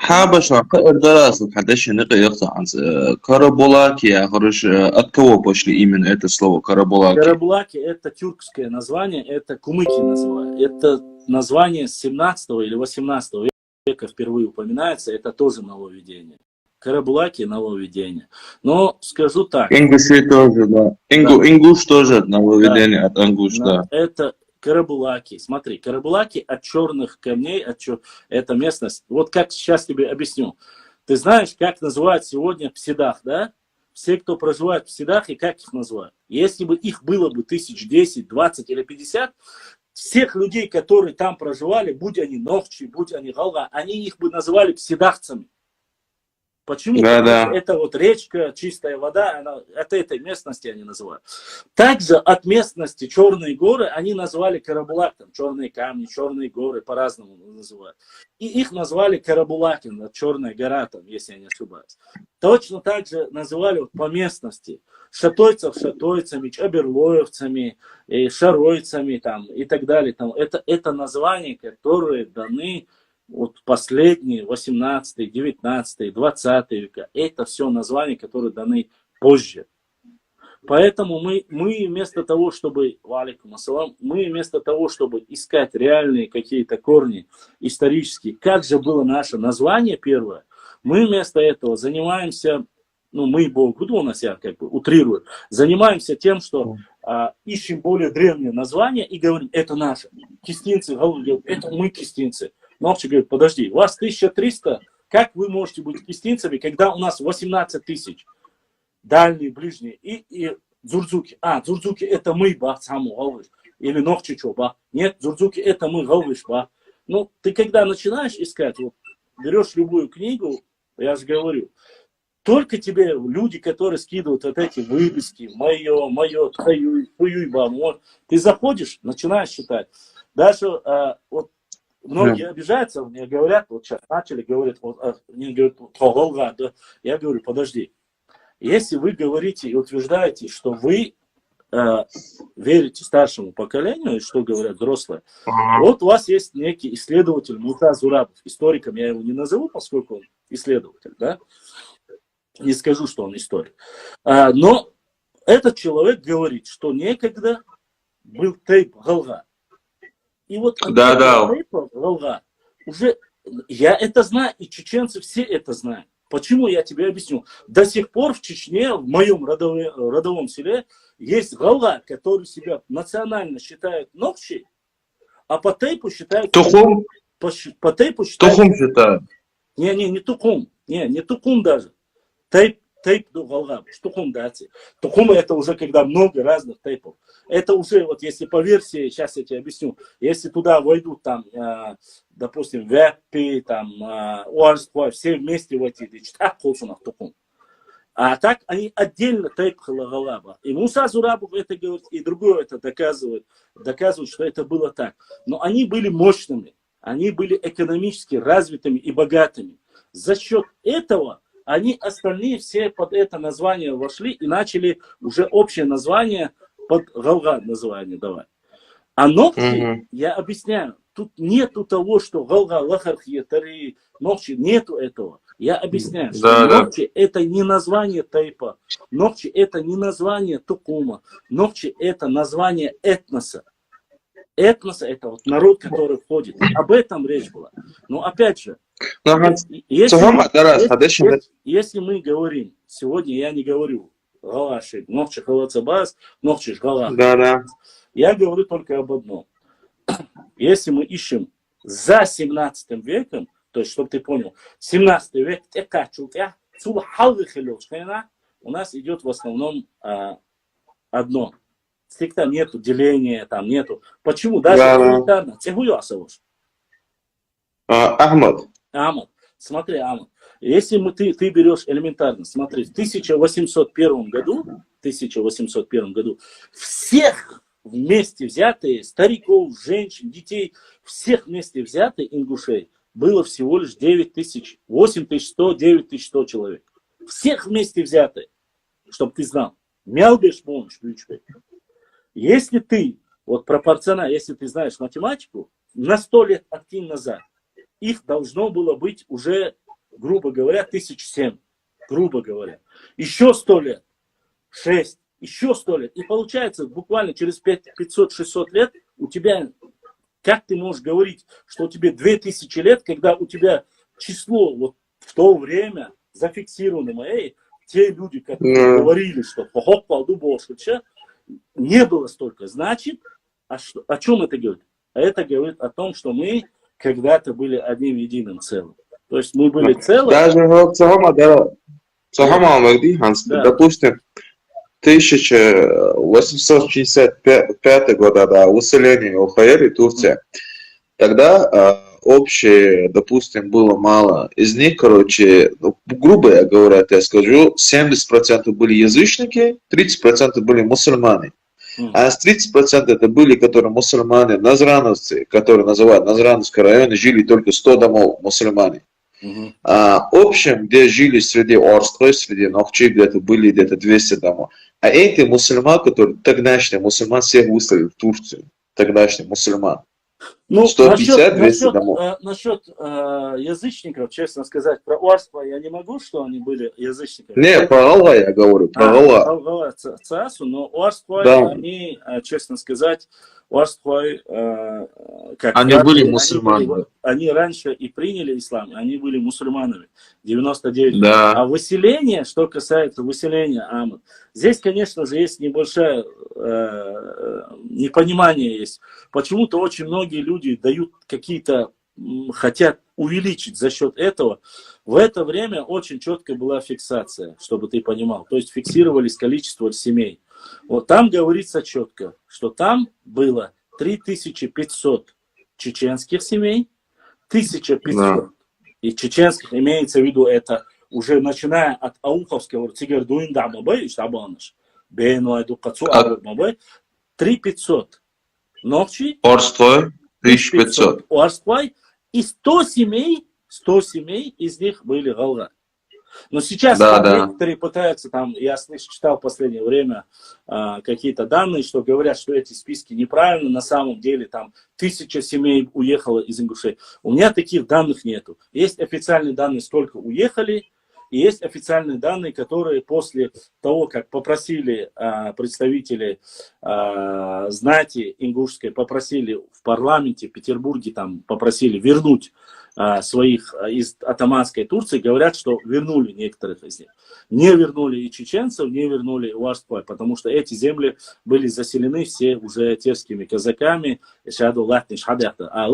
Карабулаки, от кого пошли именно это слово Карабулаки? Карабулаки это тюркское название, это кумыки называют. Это название с 17 или 18 века впервые упоминается, это тоже нововведение. Карабулаки нововведение. Но скажу так. Ингуши тоже, да. Ингуш тоже нововведение от ангуш, да. Это Карабулаки. Смотри, Карабулаки от черных камней, это местность. Вот как сейчас тебе объясню. Ты знаешь, как называют сегодня в Псидах, да? Все, кто проживает в Псидах, и как их называют. Если бы их было бы 1010, 20 или 50, всех людей, которые там проживали, будь они Нохчи, будь они Галга, они их бы называли псидахцами. Почему? Да. Это вот речка, чистая вода, от этой местности они называют. Также от местности Черные горы они назвали Карабулак, там черные камни, черные горы, по-разному называют. И их назвали Карабулакин, Черная гора, там, если я не ошибаюсь. Точно так же называли вот по местности. Шатойцев шатойцами, чаберлоевцами, шаройцами там, и так далее. Там. Это названия, которые даны вот последние 18, 19, 20 века. Это все названия, которые даны позже. Поэтому мы вместо того, чтобы, мы вместо того, чтобы искать реальные какие-то корни исторические, как же было наше название первое, мы вместо этого занимаемся, мы Бог у нас, я как бы утрирую, занимаемся тем, что ищем более древнее название и говорим, это наше. Кистинцы говорят, это мы кистинцы. Нохчи говорит, подожди, у вас 1300, как вы можете быть кистинцами, когда у нас 18 тысяч? Дальние, ближние и дзурдзуки. Дзурдзуки это мы, Бахцаму, говорит. или ногчи чоба. Нет, зурзуки это мы галвиш ба. Ну, ты когда начинаешь искать, вот, берешь любую книгу, я же говорю, только тебе люди, которые скидывают вот эти выписки, мое, твою, бам, ты заходишь, начинаешь читать. Даже вот многие обижаются, мне говорят, вот сейчас начали, говорят, мне говорят, да. Я говорю, подожди, если вы говорите и утверждаете, что вы верите старшему поколению, и что говорят взрослые, вот у вас есть некий исследователь Муса Зурабов, историком я его не назову, поскольку он исследователь, да, не скажу, что он историк, но этот человек говорит, что некогда был тейп Галга. И вот тейпа Галга уже, я это знаю, и чеченцы все это знают. Почему, я тебе объясню. До сих пор в Чечне, в моем родовом селе, есть Галга, который себя национально считает ногчей, а по тейпу считают... Тухум? По тейпу считают... Тухум считают. Не тухум. Не тухум даже. Тейп до Галга. Тухум дати. Тухум это уже когда много разных тейпов. Это уже, вот если по версии, сейчас я тебе объясню, если туда войдут там, допустим, веппи, там, уарство, все вместе войти, так колсунах тухум. А так они отдельно тейп Галаба. И Муса Зурабов это говорит, и другое это доказывает, что это было так. Но они были мощными, они были экономически развитыми и богатыми. За счет этого они остальные все под это название вошли и начали уже общее название под Галга название давать. А ногти, я объясняю, тут нету того, что Галга, Лахархи, Тари, ногти, нету этого. Я объясняю, что ногти это не название тейпа, ногти это не название тукума, ногти это название этноса. Этноса это вот народ, который входит. Об этом речь была. Но опять же, если мы говорим, сегодня я не говорю Галаши, ногчи Халацабас, ногчи Гала. Я говорю только об одном. Если мы ищем за 17 веком, то есть, чтобы ты понял, 17 век, у нас идет в основном одно. Там нету деления, там нету. Почему? Даже элементарно. Ахмад. Смотри, Ахмад. Если ты берешь элементарно, смотри, в 1801 году всех вместе взятые, стариков, женщин, детей, всех вместе взятые ингушей было всего лишь 8100, 9100 человек. Всех вместе взятые, чтобы ты знал. Мялбеш помощь, если ты, вот пропорционально, если ты знаешь математику, на 100 лет откинь назад, их должно было быть уже, грубо говоря, 1007, грубо говоря. Еще 100 лет, 6, еще 100 лет. И получается, буквально через 500-600 лет у тебя, как ты можешь говорить, что у тебя 2000 лет, когда у тебя число вот в то время зафиксировано, те люди, которые говорили, что не было столько. Значит, о чем это говорит? А это говорит о том, что мы когда-то были одним единым целым. То есть мы были целым. Даже вот допустим, 1865 год, да, выселение Ухаэри, Турция. Тогда общее, допустим, было мало. Из них, короче, грубо говоря, я скажу, 70% были язычники, 30% были мусульмане. А с 30% это были, которые мусульмане, назрановцы, которые называют Назрановский район, жили только 100 домов мусульмане. А в общем, где жили среди Орстрой, среди Нохчи, где-то были где-то 200 домов. А эти мусульмане, которые тогдашние мусульмане, всех выставили в Турцию. Тогдашние мусульмане. Ну, 150-200 домов. Насчет язычников, честно сказать, про Орство я не могу, что они были язычниками. Не, про Алла я говорю, про Алла. Про Алла Цасу, но Орство, да. Они, честно сказать, Орство, как они были мусульманами. Они раньше и приняли ислам, они были мусульманами, 99%. Да. А выселение, что касается выселения, Ахмад, здесь, конечно же, есть небольшое непонимание есть. Почему-то очень многие люди дают какие-то, хотят увеличить за счет этого. В это время очень четко была фиксация, чтобы ты понимал. То есть фиксировались количество семей. Вот там говорится четко, что там было 3500 чеченских семей, 1500 Да. и чеченских, имеется в виду это уже начиная от Ауховского, Тигердуин Дамабай, Штабаныш, Бенуайду Кацу Абурмабай, 3500 Нохчи, Орство 1500. Уарспай, и 100 семей из них были Галга. Но сейчас Да, там да. некоторые пытаются, там, я читал в последнее время какие-то данные, что говорят, что эти списки неправильны, на самом деле там 1000 семей уехало из Ингушетии. У меня таких данных нету. Есть официальные данные, сколько уехали, и есть официальные данные, которые после того, как попросили представители знати ингушской, попросили в парламенте в Петербурге, там попросили вернуть своих из атаманской Турции, говорят, что вернули некоторых из них. Не вернули и чеченцев, не вернули и Уарспай, потому что эти земли были заселены все уже терскими казаками. А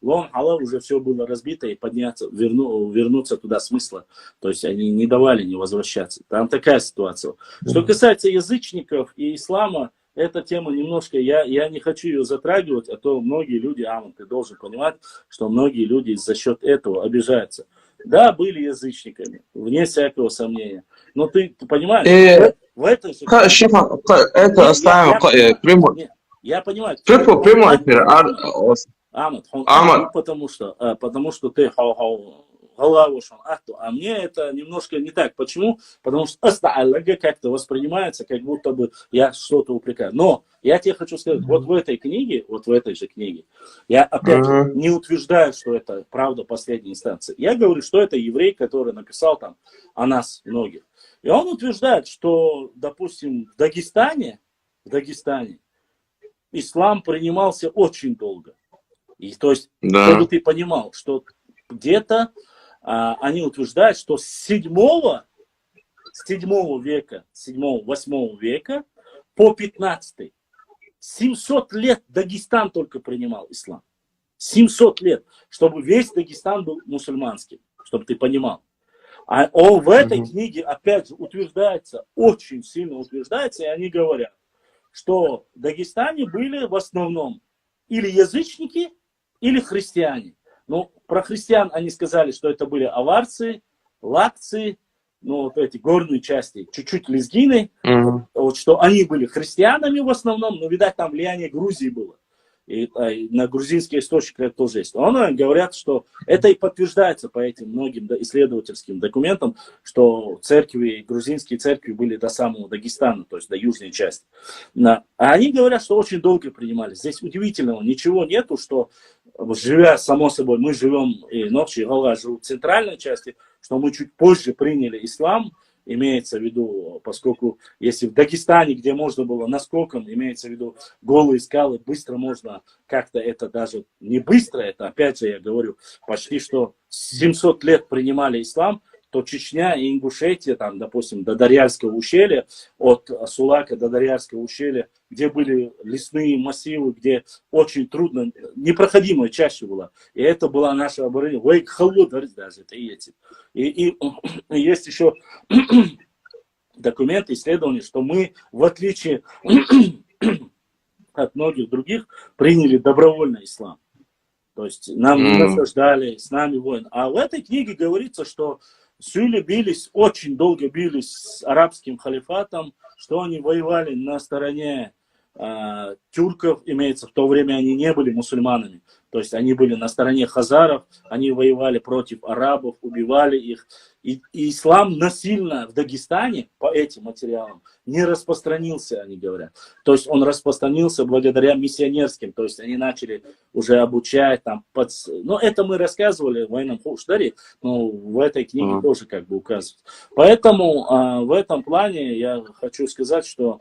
Лом-Хала уже все было разбито, и подняться, вернуться туда смысла. То есть они не давали не возвращаться. Там такая ситуация. Что касается язычников и ислама, эта тема немножко, я не хочу ее затрагивать, а то многие люди, Амон, ты должен понимать, что многие люди за счет этого обижаются. Да, были язычниками, вне всякого сомнения. Но ты понимаешь, в этой же... Это оставим прямой. Я понимаю. Прямой эфир. Амат, потому что ты а мне это немножко не так. Почему? Потому что как-то воспринимается, как будто бы я что-то упрекаю. Но я тебе хочу сказать, вот в этой книге, вот в этой же книге, я опять же не утверждаю, что это правда последней инстанции. Я говорю, что это еврей, который написал там о нас многих. И он утверждает, что, допустим, в Дагестане ислам принимался очень долго. И то есть, чтобы ты понимал, что где-то они утверждают, что с 7 века, 7-8 века по 15 700 лет Дагестан только принимал ислам. 700 лет, чтобы весь Дагестан был мусульманским, чтобы ты понимал. А он в этой книге, опять же, утверждается, очень сильно утверждается, и они говорят, что в Дагестане были в основном или язычники, или христиане. Ну, про христиан они сказали, что это были аварцы, лакцы, ну, вот эти горные части, чуть-чуть лезгины, вот, что они были христианами в основном, но, видать, там влияние Грузии было. И на грузинские источники это тоже есть. Но говорят, что это и подтверждается по этим многим исследовательским документам, что церкви, грузинские церкви были до самого Дагестана, то есть до южной части. А они говорят, что очень долго принимали. Здесь удивительного ничего нету, что живя, само собой, мы живем, и Нохчи, и Гала живут в центральной части, что мы чуть позже приняли ислам, имеется в виду, поскольку если в Дагестане, где можно было наскоком, имеется в виду голые скалы, быстро можно как-то это даже, не быстро это, опять же я говорю, почти что 700 лет принимали ислам, то Чечня и Ингушетия, там, допустим, до Дарьяльского ущелья, от Сулака до Дарьяльского ущелья, где были лесные массивы, где очень трудно, непроходимая чаще была. И это была наша оборона. Даже это и эти. И есть еще документы, исследования, что мы, в отличие от многих других, приняли добровольно ислам. То есть нам не насаждали, с нами войны. А в этой книге говорится, что Сюли бились, очень долго бились с арабским халифатом, что они воевали на стороне тюрков, имеется, в то время они не были мусульманами. То есть они были на стороне хазаров, они воевали против арабов, убивали их. И ислам насильно в Дагестане, по этим материалам, не распространился, они говорят. То есть он распространился благодаря миссионерским. То есть они начали уже обучать. Там, но это мы рассказывали в военном Хуштаре, но в этой книге тоже как бы указывают. Поэтому в этом плане я хочу сказать, что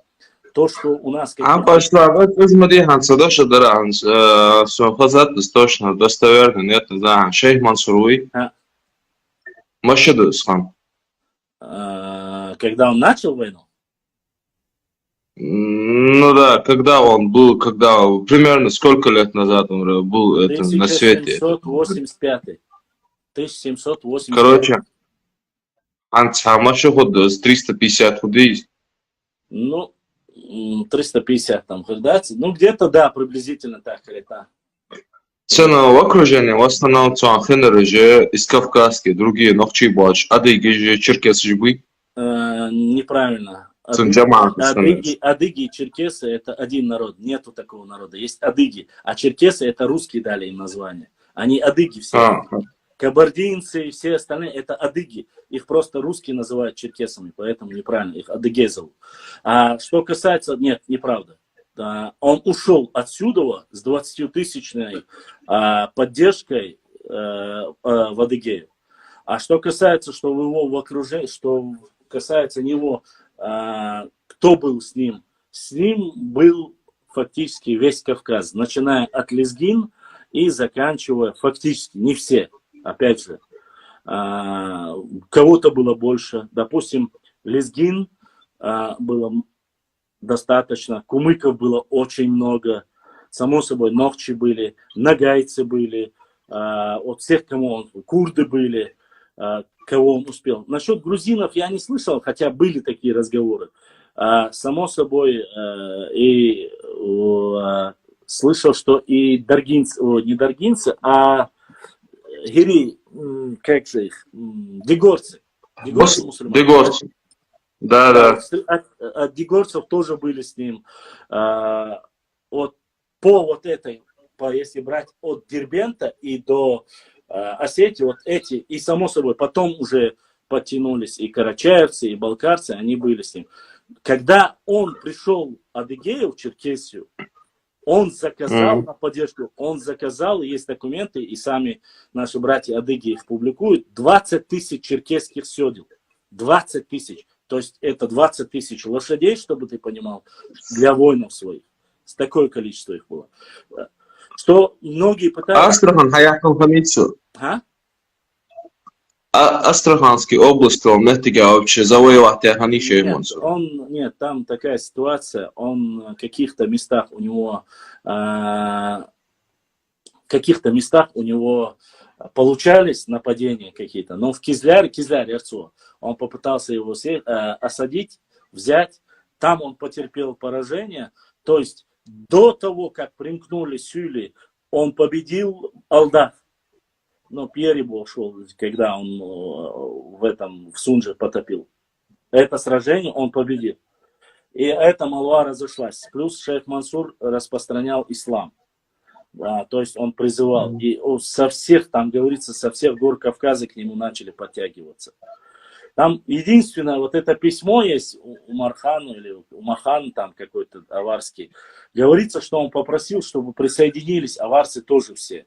то, что у нас... Пошла, возьми Садоша Даран, Сухазат, точно, достоверно, нет, да, Шейх Мансуруй. Машеду Ислам. Когда он начал войну? Ну да, когда он был, примерно сколько лет назад он был это, на свете? 1785. 1785. Короче, Ансамашу ход с 350 худей. Ну, 350 там градаций. Ну, где-то, да, приблизительно так, да. Цена в окружении в основном цуанхенеры же из Кавказки, другие Нохчибач, Адыги же, Черкесы же были. Неправильно. Цунджама становится. Адыги и черкесы это один народ. Нету такого народа. Есть адыги. А черкесы это русские дали им название. Они адыги все. А, Кабардинцы и все остальные это адыги. Их просто русские называют черкесами, поэтому неправильно. Их адыгей зовут. А что касается... Нет, неправда. Он ушел отсюда с 20-тысячной поддержкой в Адыгею. А что касается, что в его в окружении, что касается него, кто был с ним был фактически весь Кавказ, начиная от Лезгин и заканчивая фактически, не все, опять же, кого-то было больше, допустим, Лезгин было достаточно, кумыков было очень много, само собой, нохчи были, нагайцы были, от всех, кому он, курды были, кого он успел. Насчет грузинов я не слышал, хотя были такие разговоры. Само собой, и слышал, что и даргинцы, не даргинцы, а гири, как же их, дегорцы. Дегорцы мусульмане. Дегорцы. Да. От дегорцев тоже были с ним. Вот по вот этой, если брать от Дербента и до Осетии, вот эти, и само собой, потом уже подтянулись и карачаевцы, и балкарцы, они были с ним. Когда он пришел Адыгею в Черкесию, он заказал на поддержку, он заказал, есть документы, и сами наши братья Адыги их публикуют, 20 тысяч черкесских седел. 20 тысяч. То есть это 20 тысяч лошадей, чтобы ты понимал, для воинов своих. С такое количество их было. Что многие пытаются... Астрахан, Хаякал Хамицу. А? Астраханской области он вообще завоевать Ханиши Мансур. Нет, там такая ситуация, он в каких-то местах у него получались нападения какие-то, но в Кизляре Ерцо, он попытался его осадить, взять, там он потерпел поражение, то есть до того, как примкнули Сюли, он победил Алдах. Но Пьерибо шел, когда он в Сунже потопил. Это сражение он победил. И эта молва разошлась. Плюс шейх Мансур распространял ислам. То есть он призывал. И со всех, там говорится, со всех гор Кавказа к нему начали подтягиваться. Там единственное, вот это письмо есть у Мархана, или у Махан там какой-то аварский. Говорится, что он попросил, чтобы присоединились аварцы тоже все.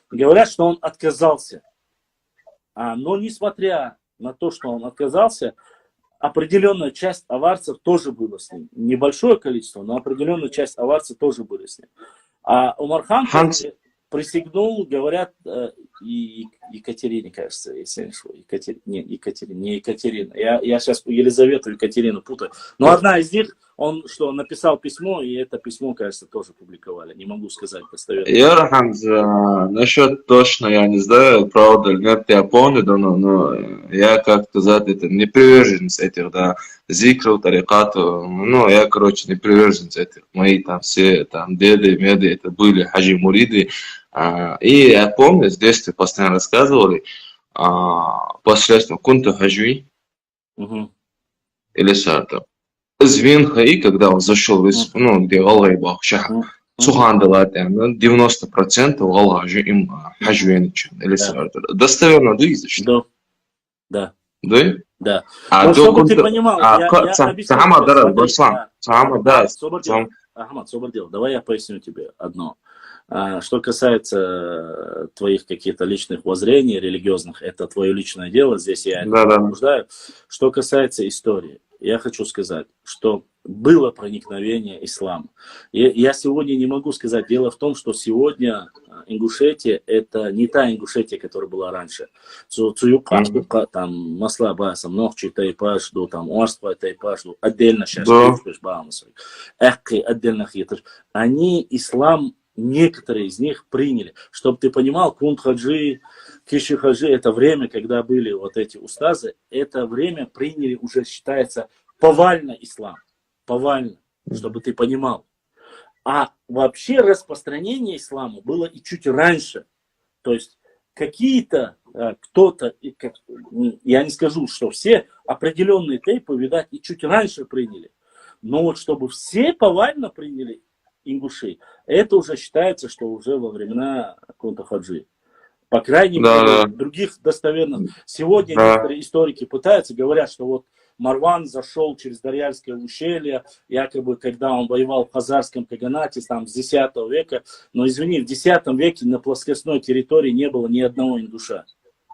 Говорят, что он отказался. Но несмотря на то, что он отказался, определенная часть аварцев тоже была с ним. Небольшое количество, но определенная часть аварцев тоже были с ним. А Умархан присягнул, говорят, и Екатерине, кажется, если не Екатерина. Я сейчас Елизавету и Екатерину путаю. Но одна из них, он написал письмо, и это письмо, кажется, тоже публиковали. Не могу сказать достоверно. Ярхан, насчет точно я не знаю, правда или нет, я помню, но я как-то это не приверженец этих, да, зикров, тарикатов, я, не приверженец этих. Мои там все, там, деды, меды, это были хаджи муриды. И я помню, с детства постоянно рассказывали, посредством кунта хаджи, или сарта. Звенха, и когда он зашел, где Аллах Бахшаха, Сухандалат, 90% Аллах же им хаджвеничен, или сарта. Достоверно, да, изучено? Да. Да? Да. Ну, чтобы ты понимал, я объясню. Ахмад, Собордел, давай я поясню тебе одно. Что касается твоих каких-то личных воззрений, религиозных, это твое личное дело, здесь я не обсуждаю. Что касается истории, я хочу сказать, что было проникновение ислама. Я сегодня не могу сказать, дело в том, что сегодня Ингушетия это не та Ингушетия, которая была раньше. Там масла басом, ногчи тайпаш, там уарства тайпаш, отдельно сейчас отдельно хитр. Они ислам, некоторые из них приняли. Чтобы ты понимал, кунт-хаджи, киши-хаджи, это время, когда были вот эти устазы, это время приняли уже, считается, повально ислам. повально, чтобы ты понимал. А вообще распространение ислама было и чуть раньше. То есть какие-то, кто-то, я не скажу, что все определенные тейпы, видать, и чуть раньше приняли. Но вот чтобы все повально приняли ингушей, это уже считается, что уже во времена Кунта-Хаджи. По крайней мере, других достоверных. Сегодня некоторые историки пытаются, говорят, что вот Марван зашел через Дарьяльское ущелье, якобы, когда он воевал в Хазарском каганате, там, с X века. Но, извини, в X веке на плоскостной территории не было ни одного ингуша.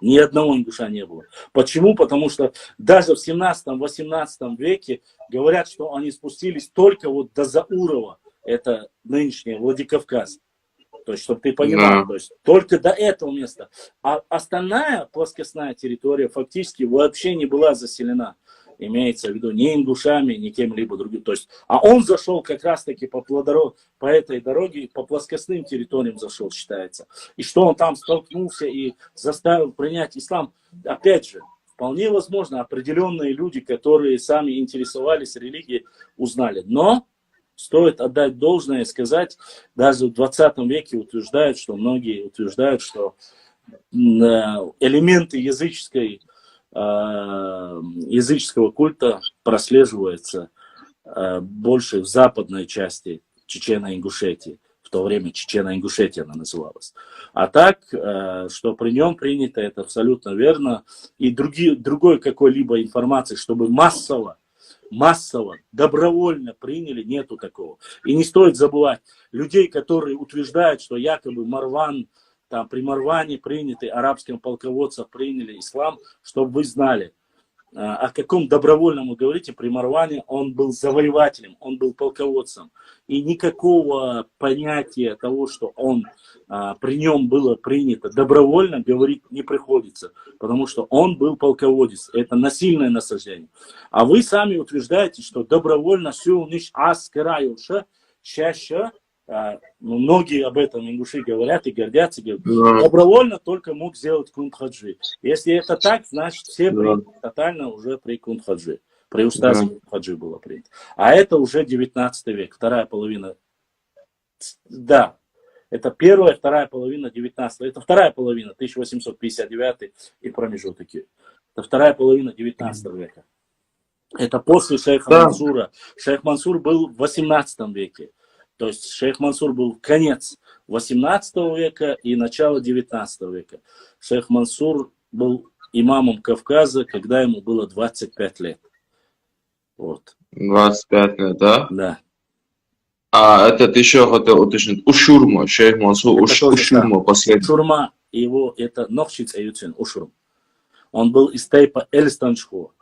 Ни одного ингуша не было. Почему? Потому что даже в 17-18 веке говорят, что они спустились только вот до Заурова. Это нынешнее Владикавказ. То есть, чтобы ты понимал, то есть, только до этого места. А остальная плоскостная территория фактически вообще не была заселена. Имеется в виду ни ингушами, ни кем-либо другим. То есть, а он зашел как раз-таки по этой дороге, по плоскостным территориям зашел, считается. И что он там столкнулся и заставил принять ислам, опять же, вполне возможно, определенные люди, которые сами интересовались религией, узнали. Но стоит отдать должное и сказать, даже в 20 веке утверждают, что многие утверждают, что элементы языческого культа прослеживаются больше в западной части Чечено-Ингушетии. В то время Чечено-Ингушетия она называлась. А так, что при нем принято, это абсолютно верно. И другой какой-либо информации, чтобы массово, добровольно приняли, нету такого. И не стоит забывать людей, которые утверждают, что якобы Марван, там при Марване приняты, арабским полководцам приняли ислам, чтобы вы знали, о каком добровольном вы говорите. При Марване он был завоевателем, он был полководцем. И никакого понятия того, что он при нем было принято добровольно, говорить не приходится. Потому что он был полководец. Это насильное насаждение. А вы сами утверждаете, что добровольно сюниш аскараюша чаще. Многие об этом ингуши говорят и гордятся. Говорят, добровольно только мог сделать Кунт-Хаджи. Если это так, значит все тотально уже при Кунт-Хаджи. При уставе Кунт-Хаджи было принято. А это уже 19 век, вторая половина. Да, это первая, вторая половина 19 века. Это вторая половина, 1859 и промежуток. Это вторая половина 19 века. Это после шейха Мансура. Шейх Мансур был в 18 веке. То есть шейх Мансур был конец 18 века и начало 19 века. Шейх Мансур был имамом Кавказа, когда ему было 25 лет. Вот. 25 лет, да? Да. А этот еще хотел уточнить. Ушурма, шейх Мансур, Ушурма последний. Ушурма, его это Нохчиц Аютин, Ушурм. Он был из тейпа Эльстанчху.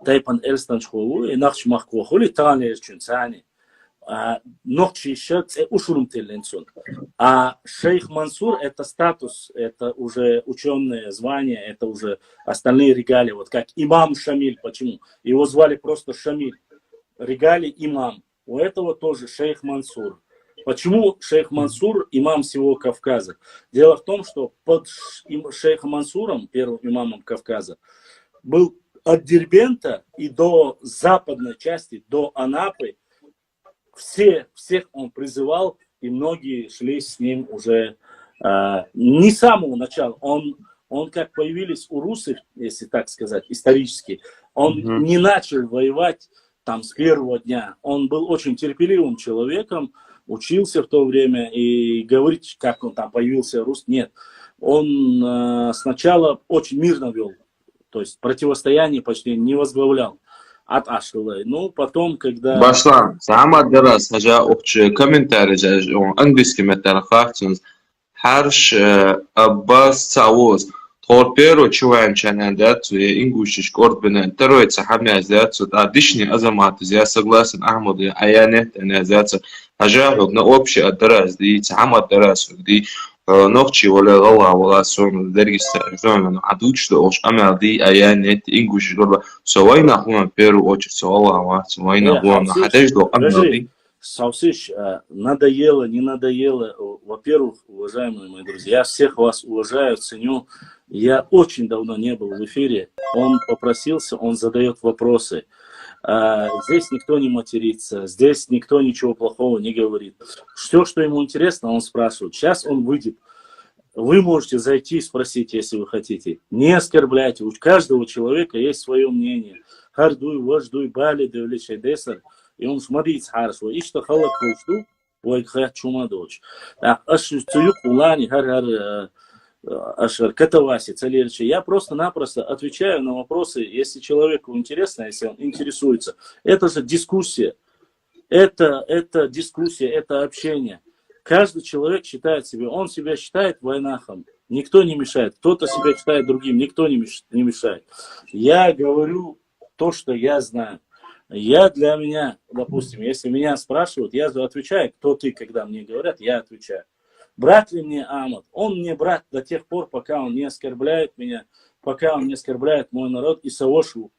Тейпан Эльстанчху и Нахч Махкуахули Тани Чунцани. Нохчи Шац Ушурм Телленцун. А шейх Мансур это статус, это уже ученое звание, это уже остальные регалии. Вот как имам Шамиль, почему? Его звали просто Шамиль. Регалий имам. У этого тоже шейх Мансур. Почему шейх Мансур имам всего Кавказа? Дело в том, что под шейхом Мансуром, первым имамом Кавказа, был от Дербента и до западной части, до Анапы, всех он призывал, и многие шли с ним уже не с самого начала. Он как появились урусы, если так сказать, исторически, он не начал воевать там с первого дня. Он был очень терпеливым человеком, учился в то время, и говорить, как он там появился, рус, нет. Он сначала очень мирно вел, то есть противостояние почти не возглавлял. От Ашилы. Ну, потом, когда... Башлан, сама дерас, хажа ухче комментарий, английский метархахтинс, харш Аббас Цауз, торперо чуваем чанандат, ингушиш корбенен, тероица хамязят, адишни азамат, я согласен, Ахмад, аянет, анязят, хажа на общий адрес, ди, сама дерас, ди, نقشي ولا غوا ولا سون درجة زمان عدوش لوش أما دي أيانات إنجوش قرب سوينا هون بيرو أوش سوالا سوينا هون حدش لو أما دي Саусыш, надоело, не надоело. Во-первых, уважаемые мои друзья, я всех вас уважаю, ценю. Я очень давно не был в эфире. Он попросился, он задает вопросы. Здесь никто не матерится, здесь никто ничего плохого не говорит. Все, что ему интересно, он спрашивает. Сейчас он выйдет. Вы можете зайти и спросить, если вы хотите. Не оскорбляйте. У каждого человека есть свое мнение. Хардуй, вождуй, бали, девлечай, десар. И он смотрит хорошо. И что халак вожду, ой, хат чума дочь. Аш цуюк улани, хар ашар катаваси, целерчи. Я просто-напросто отвечаю на вопросы, если человеку интересно, если он интересуется. Это же дискуссия. Это дискуссия, это общение. Каждый человек считает себя, он себя считает войнахом, никто не мешает. Кто-то себя считает другим, никто не мешает. Я говорю то, что я знаю. Для меня, допустим, если меня спрашивают, я отвечаю, кто ты, когда мне говорят, я отвечаю. Брат ли мне Ахмад? Он мне брат до тех пор, пока он не оскорбляет меня, пока он не оскорбляет мой народ и Савошу.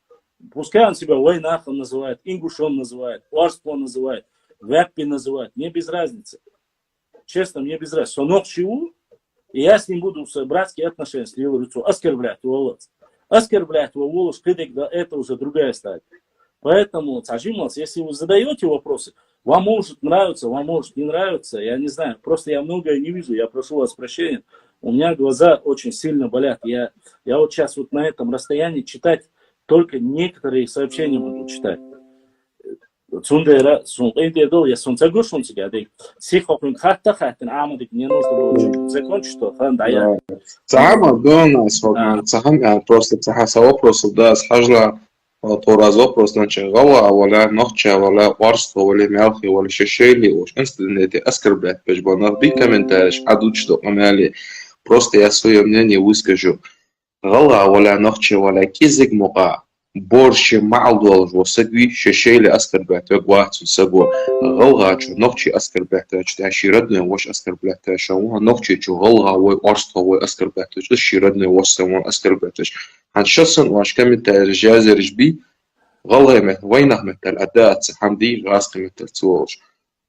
Пускай он себя войнахом называет, ингушом называет, уарством называет, вяппи называет, мне без разницы. Честно, мне без разницы. Он чего? И я с ним буду в братские отношения, с его лицом, оскорблять его волос. Оскорблять его волос, это уже другая стадия. Поэтому, если вы задаете вопросы, вам может нравиться, вам может не нравиться, я не знаю. Просто я многое не вижу, я прошу вас прощения. У меня глаза очень сильно болят. Я вот сейчас вот на этом расстоянии читать только некоторые сообщения могу читать. Я закончу, что да. Цахама до нас, цахам просто цахаса вопросов, да, схожла то раз вопрос, значит, гала, валя нохча, валя варство, валя мялхи, валя шешели, уж институты оскорблять, пешбанах, би комментарий, адут что помяли, просто я свое мнение выскажу. Гала, валя нохча, валя кизик мука. Борщи малдол восагви шешели оскорблять вагвацу сагу галгачу ногчи оскорблять аширадные вош оскорблять шауа ногчи чу галгавой орствовой оскорблять аширадные вош самон оскорблять аншасан ваш комментарий жазериш би галгаме войнах метал адат хамди гаск метал цуош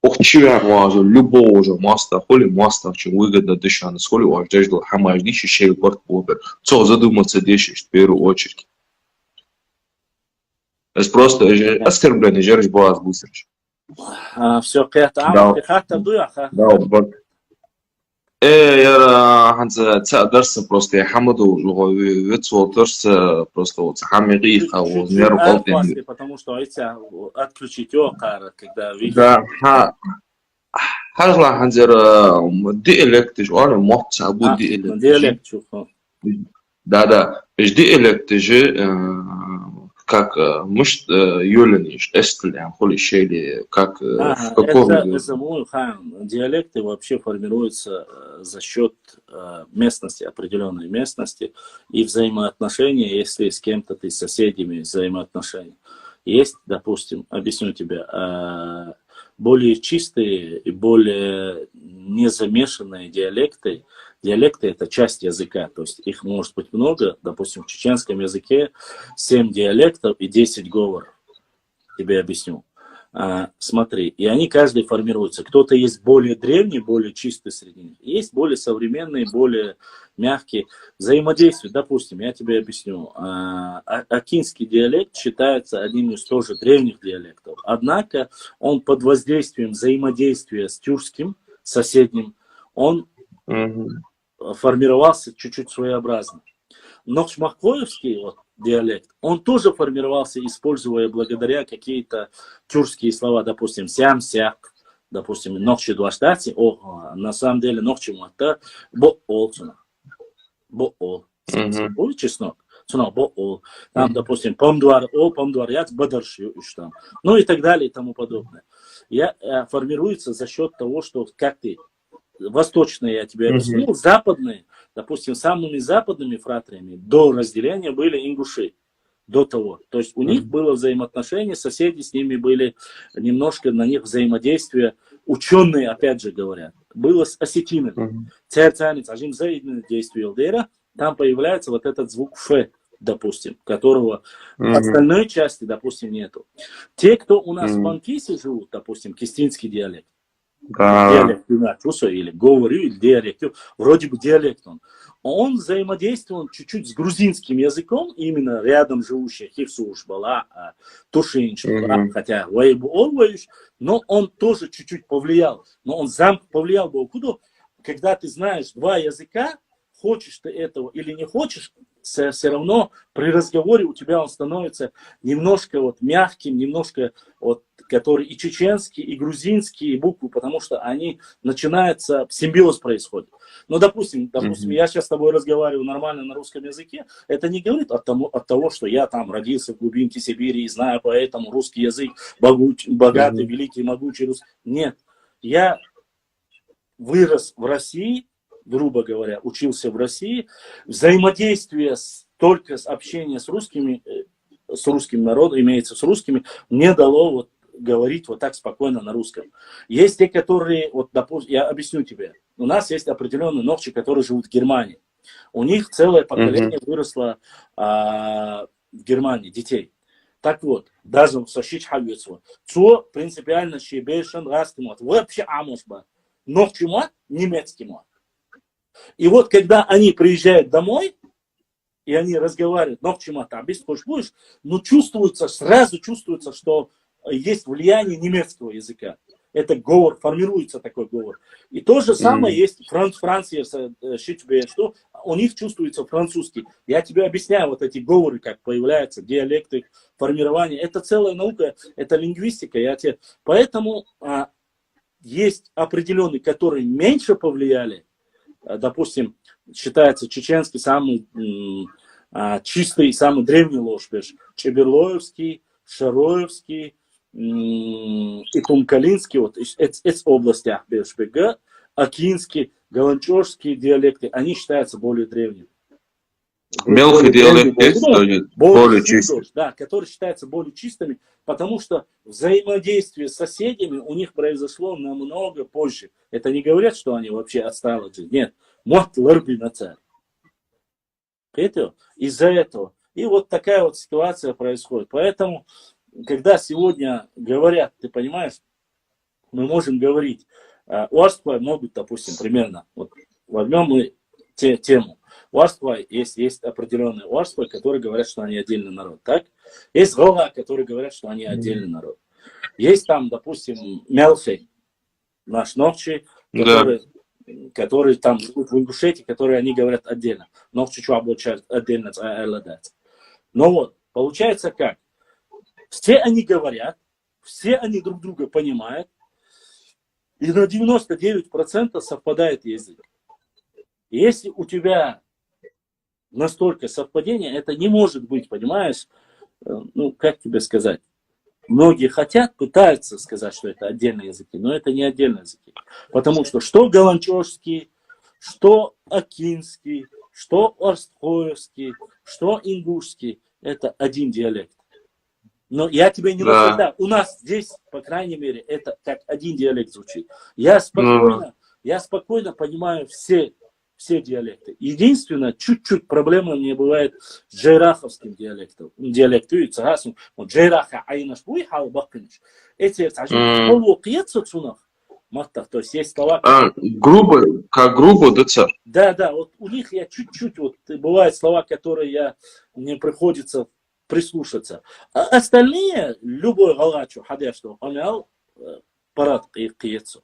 охчиван важу любого же маста холи маста чем выгодно дышан с холи ваш деждал хамажди шешели борт бобер цо задуматься дешишь в первую очередь. Это просто оскорбление, жерешь боаз быстрыш. Все, как-то дуяха. Да, вот. Я ханца дарса просто я хамаду вецо дарса просто вот хамири хау нерв болтен. Потому что эти отключить окар, когда видишь. Да, хажла ханзера диалект ж он мот сабу диалект. Диалект чухо. Да, диалект же как мышь юлениш, эстля, холи шели, как в каком... Диалекты вообще формируются за счет местности, определенной местности и взаимоотношения, если с кем-то ты с соседями взаимоотношения. Есть, допустим, объясню тебе, более чистые и более незамешанные диалекты. Диалекты – это часть языка, то есть их может быть много. Допустим, в чеченском языке 7 диалектов и 10 говоров. Тебе объясню. Смотри, и они каждый формируются. Кто-то есть более древний, более чистый среди них. Есть более современные, более мягкие. Взаимодействие, допустим, я тебе объясню. Акинский диалект считается одним из тоже древних диалектов. Однако он под воздействием взаимодействия с тюркским, соседним, он формировался чуть-чуть своеобразно. Но шмахкоевский вот, диалект, он тоже формировался, используя благодаря какие-то тюркские слова, допустим, сям-сяк, допустим, нокчи дуаштати, на самом деле нокчи муатта, бо-ол, бо-ол, чеснок, бо-ол, там, допустим, помдуар, яц, бадарши, там, ну и так далее и тому подобное. Формируется за счет того, что как ты, восточные, я тебе объяснил, западные, допустим, самыми западными фратриями до разделения были ингуши, до того. То есть у них было взаимоотношение, соседи с ними были немножко на них взаимодействие, ученые, опять же, говорят, было с осетинами. Там появляется вот этот звук «ф», допустим, которого в остальной части, допустим, нету. Те, кто у нас в Банкисе живут, допустим, кистинский диалект, Да. Диалект, или говорю, или диалект. Вроде бы диалект он. Он взаимодействовал чуть-чуть с грузинским языком, именно рядом живущих Хивсуш была, Тушинч была, Мгм. хотя Вейбу Олвейш, но он тоже чуть-чуть повлиял. Но он повлиял бы куда? Когда ты знаешь два языка, хочешь ты этого или не хочешь, все равно при разговоре у тебя он становится немножко вот мягким, немножко вот, который и чеченский, и грузинские буквы, потому что они начинается, симбиоз происходит. Но, допустим, Мгм. я сейчас с тобой разговариваю нормально на русском языке, это не говорит от того, что я там родился в глубинке Сибири и знаю поэтому русский язык богатый, Мгм. великий, могучий русский. Нет, я вырос в России, грубо говоря, учился в России, взаимодействие только с общением с русскими, с русским народом, имеется с русскими, мне дало вот говорить вот так спокойно на русском. Есть те, которые, вот, допустим, я объясню тебе, у нас есть определенные ногчи, которые живут в Германии. У них целое поколение выросло в Германии, детей. Так вот, даже в Сашич Хавицу, цо принципиально шибейшен растимот, вообще амусба, ногчимот, немецкий мот. И вот когда они приезжают домой, и они разговаривают, ногчимот, а без будешь, ну сразу чувствуется, что есть влияние немецкого языка. Это говор, формируется такой говор. И то же самое есть Франция, что у них чувствуется французский. Я тебе объясняю вот эти говоры, как появляются, диалекты, формирование. Это целая наука, это лингвистика. Поэтому есть определенные, которые меньше повлияли. Допустим, считается чеченский самый чистый, самый древний ложбеж. Чеберлоевский, Шароевский, и Тумкалинский, вот из области Бешбега, Акинский, Галанчожские диалекты, они считаются более древними. Мелкий диалект есть, более чистый. Да, которые считаются более чистыми, потому что взаимодействие с соседями у них произошло намного позже. Это не говорят, что они вообще отстали от жизни. Нет. Из-за этого. И вот такая вот ситуация происходит. Поэтому, когда сегодня говорят, ты понимаешь, мы можем говорить, уарства могут, допустим, примерно, вот возьмем мы тему. Уарства есть определенные уарства, которые говорят, что они отдельный народ. Так? Есть гога, которые говорят, что они отдельный народ. Есть там, допустим, Мелфей, наш Ногчи, которые там живут в Ингушетии, которые они говорят отдельно. Ногчи чего обучают отдельно. Но вот, получается как? Все они говорят, все они друг друга понимают, и на 99% совпадает язык. Если у тебя настолько совпадение, это не может быть, понимаешь, ну, как тебе сказать, многие пытаются сказать, что это отдельные языки, но это не отдельные языки. Потому что галанчожский, что акинский, что орстхоевский, что ингушский, это один диалект. Но я тебе не рассуждаю. У нас здесь, по крайней мере, это как один диалект звучит. Я спокойно понимаю все диалекты. Единственное, чуть-чуть проблема мне бывает с джейраховским диалектом. Диалекту и цагасом. Джейраха айнаш буйхал бакниш. Эти полуокьется цунах. То есть есть слова... грубо, да? Да, вот у них я чуть-чуть, вот бывают слова, которые мне приходится прислушаться. А остальные, любой галачу, хадяшто, амял, парад киецу,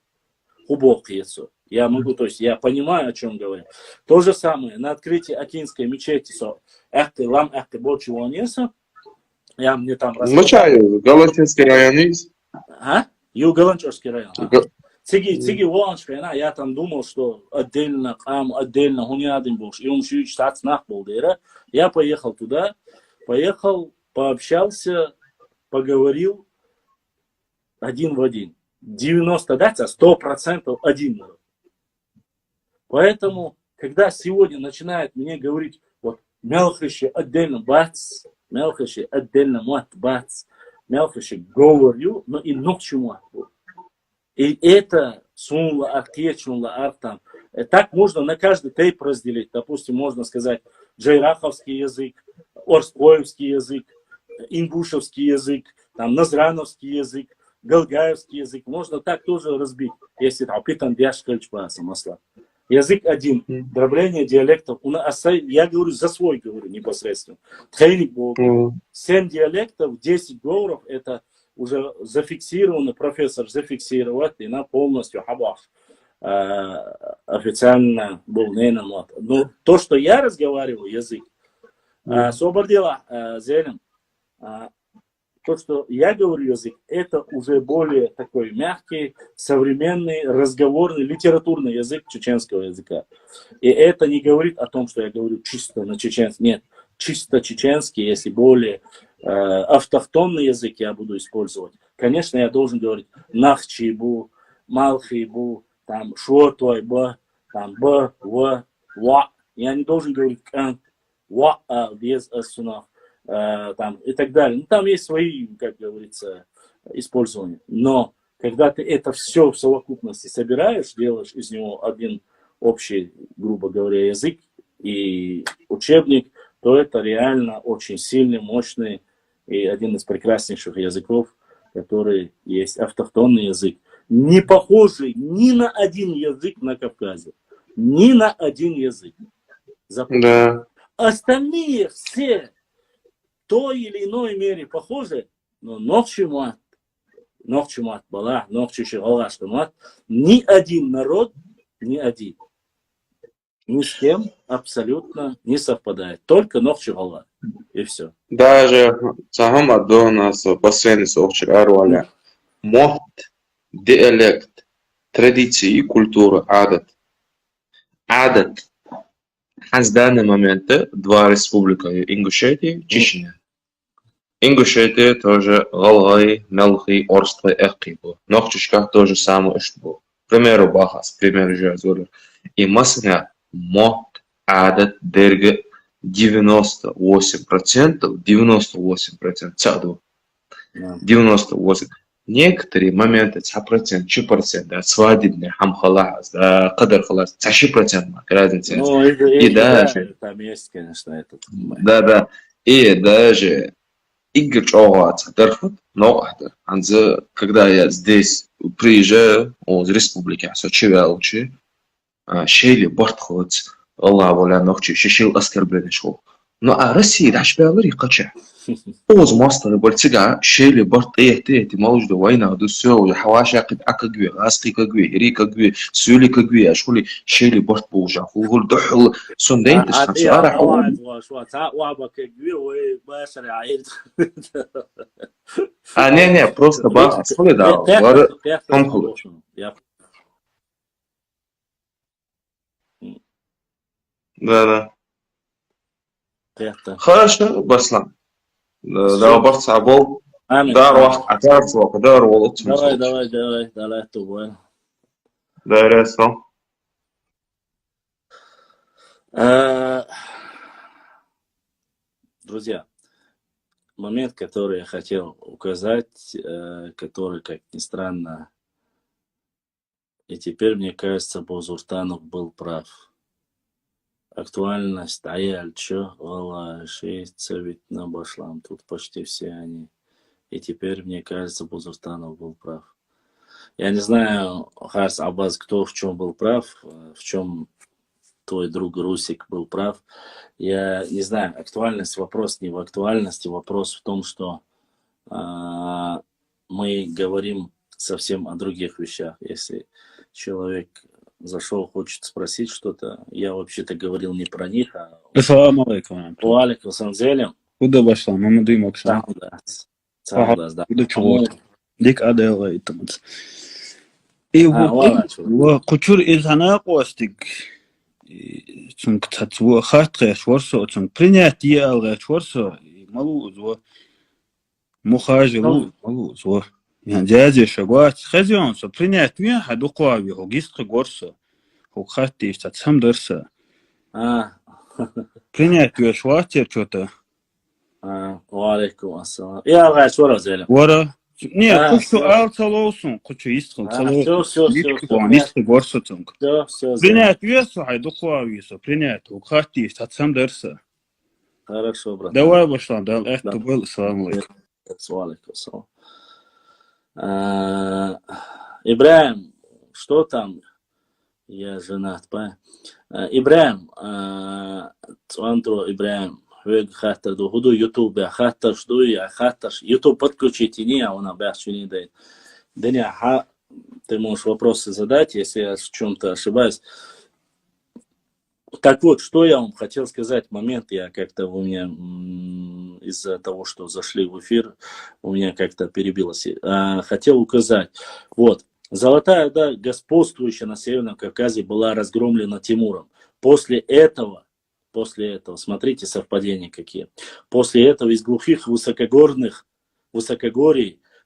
хубок киецу. Я могу, то есть я понимаю, о чем говорю. То же самое, на открытии Акинской мечети, больше вонеса, я мне там рассказал. Мачаю, Галанчевский район есть? Галанчевский район. Циги Воланшка, я там думал, что отдельно гунядин был, и он еще штатснах был, я поехал туда, пообщался, поговорил один в один. 100% один народ. Поэтому, когда сегодня начинают мне говорить, вот, мелхиши отдельно бац, мелхиши отдельно мат бац, мелхиши говорю, но и ногчему. И это сунла актечнула артам. Так можно на каждый тейп разделить. Допустим, можно сказать джейраховский язык, орскоевский язык, ингушевский язык, там, назрановский язык, галгаевский язык. Можно так тоже разбить, если опитан бяшкальч по масла. Язык один, дробление диалектов. Я говорю за свой, говорю непосредственно. Тхейник был. 7 диалектов, 10 говоров, это уже зафиксировано, профессор зафиксировал, и на полностью хабах официально был нейном. Но то, что я разговариваю, язык, собордела зелем, то, что я говорю язык, это уже более такой мягкий, современный, разговорный, литературный язык чеченского языка. И это не говорит о том, что я говорю чисто на чеченском. Нет, чисто чеченский, если более автохтонный язык я буду использовать. Конечно, я должен говорить нахчибу, малхибу, там шуотойба, там б, в, ва. Я не должен говорить кан, ва, без асунах. Там, и так далее. Ну, там есть свои, как говорится, использования. Но когда ты это все в совокупности собираешь, делаешь из него один общий, грубо говоря, язык и учебник, то это реально очень сильный, мощный и один из прекраснейших языков, который есть автохтонный язык, не похожий ни на один язык на Кавказе. Ни на один язык. Да. Остальные все в той или иной мере похожи, но нохчимат, бала, нохчишигалаштамат, ни один народ, ни один, ни с кем абсолютно не совпадает. Только нохчигала. И все. Даже Сахама до нас последний сообщик Арваля. Мот, диалект, традиции и культура, адат. Адат. А с данного момента два республика Ингушетия и Чечня. Ингушетия тоже Галгай, Мелхи, Орство, Эхкибу. Нохчишках тоже самое, что было. К примеру, Бахас, к примеру, Жазулер. И масня мот, адат, дерга 98%, 98% цаду. 98%. Некоторые моменты, 100%, 2%, да, свадебные, хамхалас, да, кадар халас, 10% разница. Ну, и даже, там есть, конечно, этот. да, и даже игры чогаться, дарфут, но когда я здесь приезжаю из республики, Сочи, шейли бортхоц, Аллах воля ночи, шишил оскорбление шел. Ну, а Россия, дашь бялари кача. Оз мастер бортига, шейли борт, ты малыш да война, да все, уже хаваши акагви, аски кагви, ри кагви, сюли кагви, а школи шейли борт божа, хул дохл, сондейн ты шанс, ара хау. А не, просто ба, школи да, вар, хамхул. Да. Хорошо, Барслан. Да, борца был. Да, вахт, атарцло, да, ролот. Давай, тубой. Да, ресо. Друзья, момент, который я хотел указать, который, как ни странно, и теперь, мне кажется, Бузуртанов был прав. Актуальность аяльчо, вала, шейца, ведь на башлам. Тут почти все они. И теперь, мне кажется, Бузуртанов был прав. Я не знаю, Харс Аббас, кто в чем был прав, в чем твой друг Русик был прав. Я не знаю, актуальность, вопрос не в актуальности, вопрос в том, что мы говорим совсем о других вещах. Если человек зашел, хочет спросить что-то, я вообще-то говорил не про них, а... Ассаламу алейкум. Уалейкум санзелем. Куда пошла? Мама дымок. Саудас, да. Куда чего? Дик адела и там. И вот кучур из она постик. Цунг цацво хатре шворсо, цунг принятие алга шворсо, малу зво. Мухажи малу зво. Дядя шагуат хазион со принятие хадукуави хогистр горсо. Хохати сам дерса. Принятие шватер что-то. Уалейкум ассалам. Я алга швора зелем. Вора. Не, кучу алцалоусун, кучу истрал, Все. Истрал горсо цунг. Все. Принятие хайдукуави со принятие хохати сам дерса. Хорошо, брат. Давай, Башлан, да, это был, салам алейкум. Уалейкум ассалам. Ибраим, что там? Я женат, па. Ибраим, Цвантро Ибраим, Вег хаттер до худу YouTube, хаттер что я хаттер. YouTube подключите, не, а он обязан не дает. Даня, ты можешь вопросы задать, если я в чем-то ошибаюсь. Так вот, что я вам хотел сказать, момент, я как-то у меня из-за того, что зашли в эфир, у меня как-то перебилось. Хотел указать, вот, Золотая Орда, господствующая на Северном Кавказе, была разгромлена Тимуром. После этого, смотрите совпадения какие, после этого из глухих высокогорий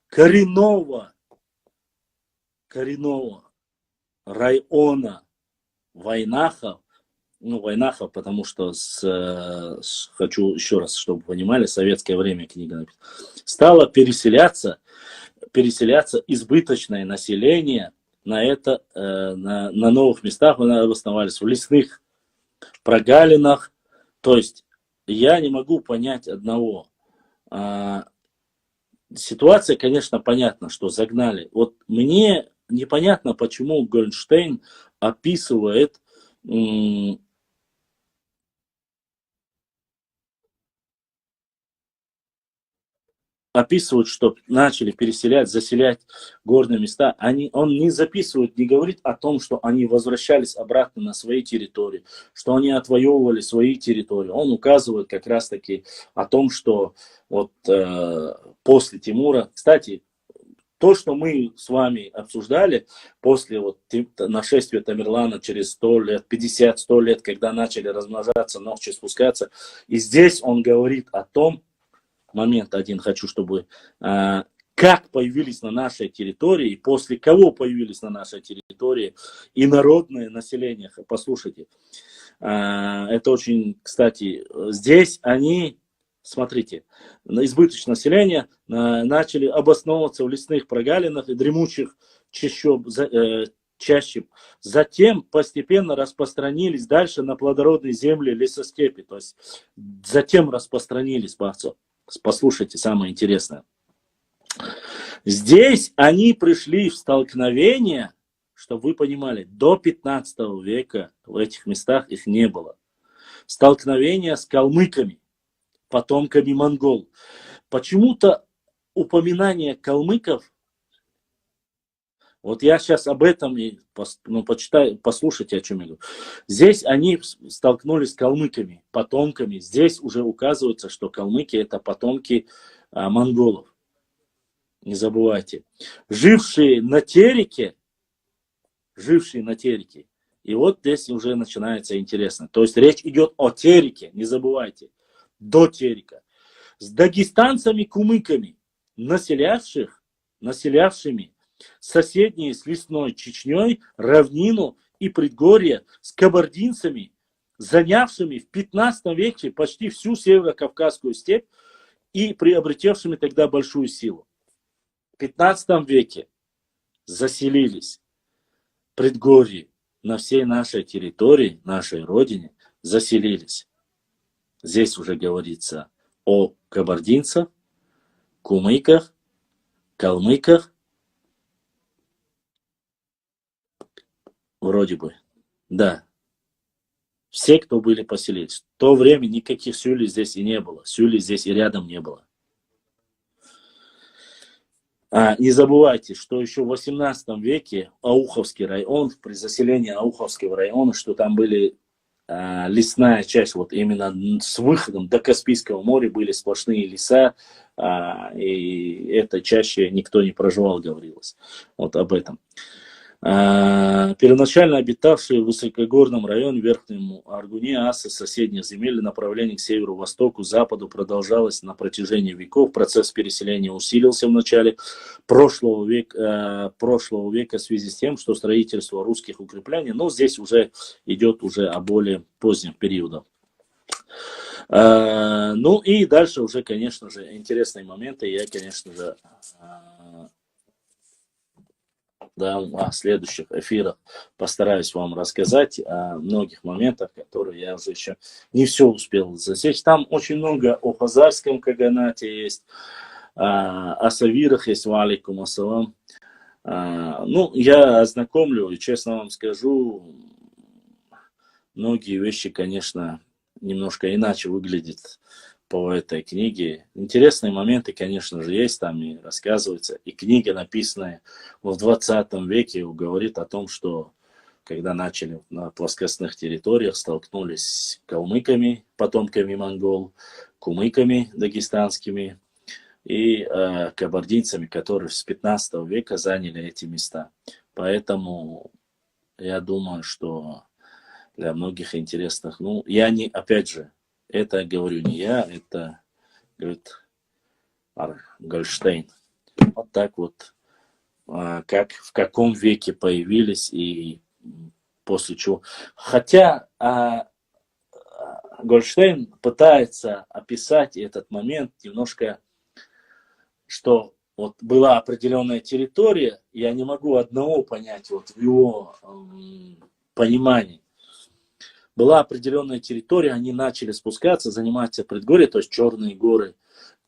коренного района Вайнахов, потому что хочу еще раз, чтобы вы понимали, советское время книга написана, стало переселяться избыточное население на новых местах, мы обосновались в лесных прогалинах. То есть я не могу понять одного. Ситуация, конечно, понятна, что загнали. Вот мне непонятно, почему Гольдштейн описывает что начали переселять, заселять горные места. Он не записывает, не говорит о том, что они возвращались обратно на свои территории, что они отвоевывали свои территории. Он указывает как раз-таки о том, что вот после Тимура, кстати, то, что мы с вами обсуждали после вот нашествия Тамерлана через 100 лет, 50-100 лет, когда начали размножаться, ночью спускаться, и здесь он говорит о том, момент один хочу, чтобы как появились на нашей территории, и после кого появились на нашей территории инородное население. Послушайте, это очень, кстати, здесь они, смотрите, избыточное население начали обосновываться в лесных прогалинах и дремучих чаще. Затем постепенно распространились дальше на плодородные земли лесостепи. То есть затем распространились, бахцов. Послушайте, самое интересное. Здесь они пришли в столкновение, чтобы вы понимали, до 15 века в этих местах их не было. Столкновение с калмыками, потомками монгол. Почему-то упоминание калмыков, вот я сейчас об этом и послушайте, о чем я говорю. Здесь они столкнулись с калмыками, потомками. Здесь уже указывается, что калмыки это потомки монголов. Не забывайте. Жившие на Тереке. И вот здесь уже начинается интересно. То есть речь идет о Тереке, не забывайте. До Терека. С дагестанцами-кумыками, населявшими соседние с лесной Чечней, равнину и предгорье, с кабардинцами, занявшими в 15 веке почти всю северо-кавказскую степь и приобретевшими тогда большую силу. В 15 веке заселились предгорье на всей нашей территории, нашей родине, заселились. Здесь уже говорится о кабардинцах, кумыках, калмыках, вроде бы, да. Все, кто были поселились. В то время никаких сюлей здесь и не было. Сюлей здесь и рядом не было. Не забывайте, что еще в 18 веке Ауховский район, при заселении Ауховского района, что там были лесная часть, вот именно с выходом до Каспийского моря были сплошные леса, и это чаще никто не проживал, говорилось. Вот об этом. Первоначально обитавшие в высокогорном районе Верхнем Аргуне асы соседних земель направление к северу-востоку, западу продолжалось на протяжении веков. Процесс переселения усилился в начале прошлого века в связи с тем, что строительство русских укреплений, но здесь уже идет уже о более позднем периоде. Ну и дальше уже, конечно же, интересные моменты. Я, конечно же, в следующих эфирах постараюсь вам рассказать о многих моментах, которые я уже еще не все успел засечь. Там очень много о хазарском каганате есть, о савирах есть, ва алейкум ассалам. Ну, я ознакомлю, и честно вам скажу, многие вещи, конечно, немножко иначе выглядят по этой книге. Интересные моменты, конечно же, есть там и рассказываются. И книга, написанная в 20 веке, говорит о том, что когда начали на плоскостных территориях, столкнулись с калмыками, потомками монгол, кумыками дагестанскими и кабардинцами, которые с 15 века заняли эти места. Поэтому я думаю, что для многих интересных, ну, я не, опять же, это говорю не я, это говорит Гольштейн. Вот так вот, как в каком веке появились и после чего. Хотя Гольштейн пытается описать этот момент немножко, что вот была определенная территория, я не могу одного понять вот в его понимании. Была определенная территория, они начали спускаться, заниматься предгорье, то есть Черные горы.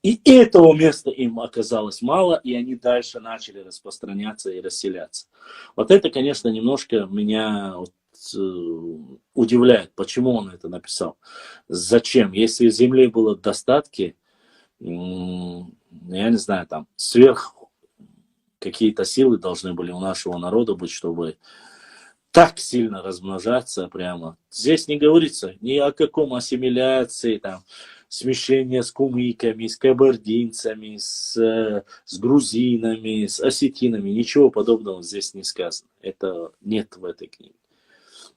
И этого места им оказалось мало, и они дальше начали распространяться и расселяться. Вот это, конечно, немножко меня вот, удивляет, почему он это написал. Зачем? Если земли было в достатке, я не знаю, там сверх какие-то силы должны были у нашего народа быть, чтобы так сильно размножаться прямо. Здесь не говорится ни о каком ассимиляции, там, смешение с кумыками, с кабардинцами, с грузинами, с осетинами. Ничего подобного здесь не сказано. Это нет в этой книге.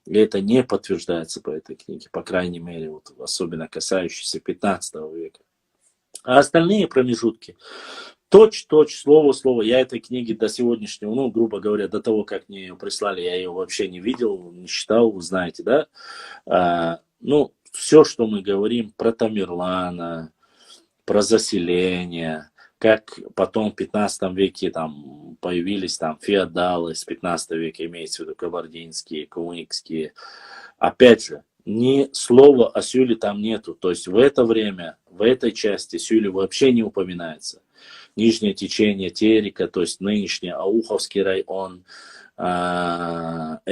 И это не подтверждается по этой книге, по крайней мере, вот, особенно касающейся 15 века. А остальные промежутки, точь-точь, слово-слово, я этой книги до сегодняшнего, ну, грубо говоря, до того, как мне ее прислали, я ее вообще не видел, не читал, вы знаете, да? Ну, все, что мы говорим про Тамерлана, про заселение, как потом в 15 веке там появились там феодалы, с 15 века имеется в виду кабардинские, кумыкские. Опять же, ни слова о Сюле там нету, то есть в это время, в этой части Сюли вообще не упоминается. Нижнее течение Терека, то есть нынешний Ауховский район, это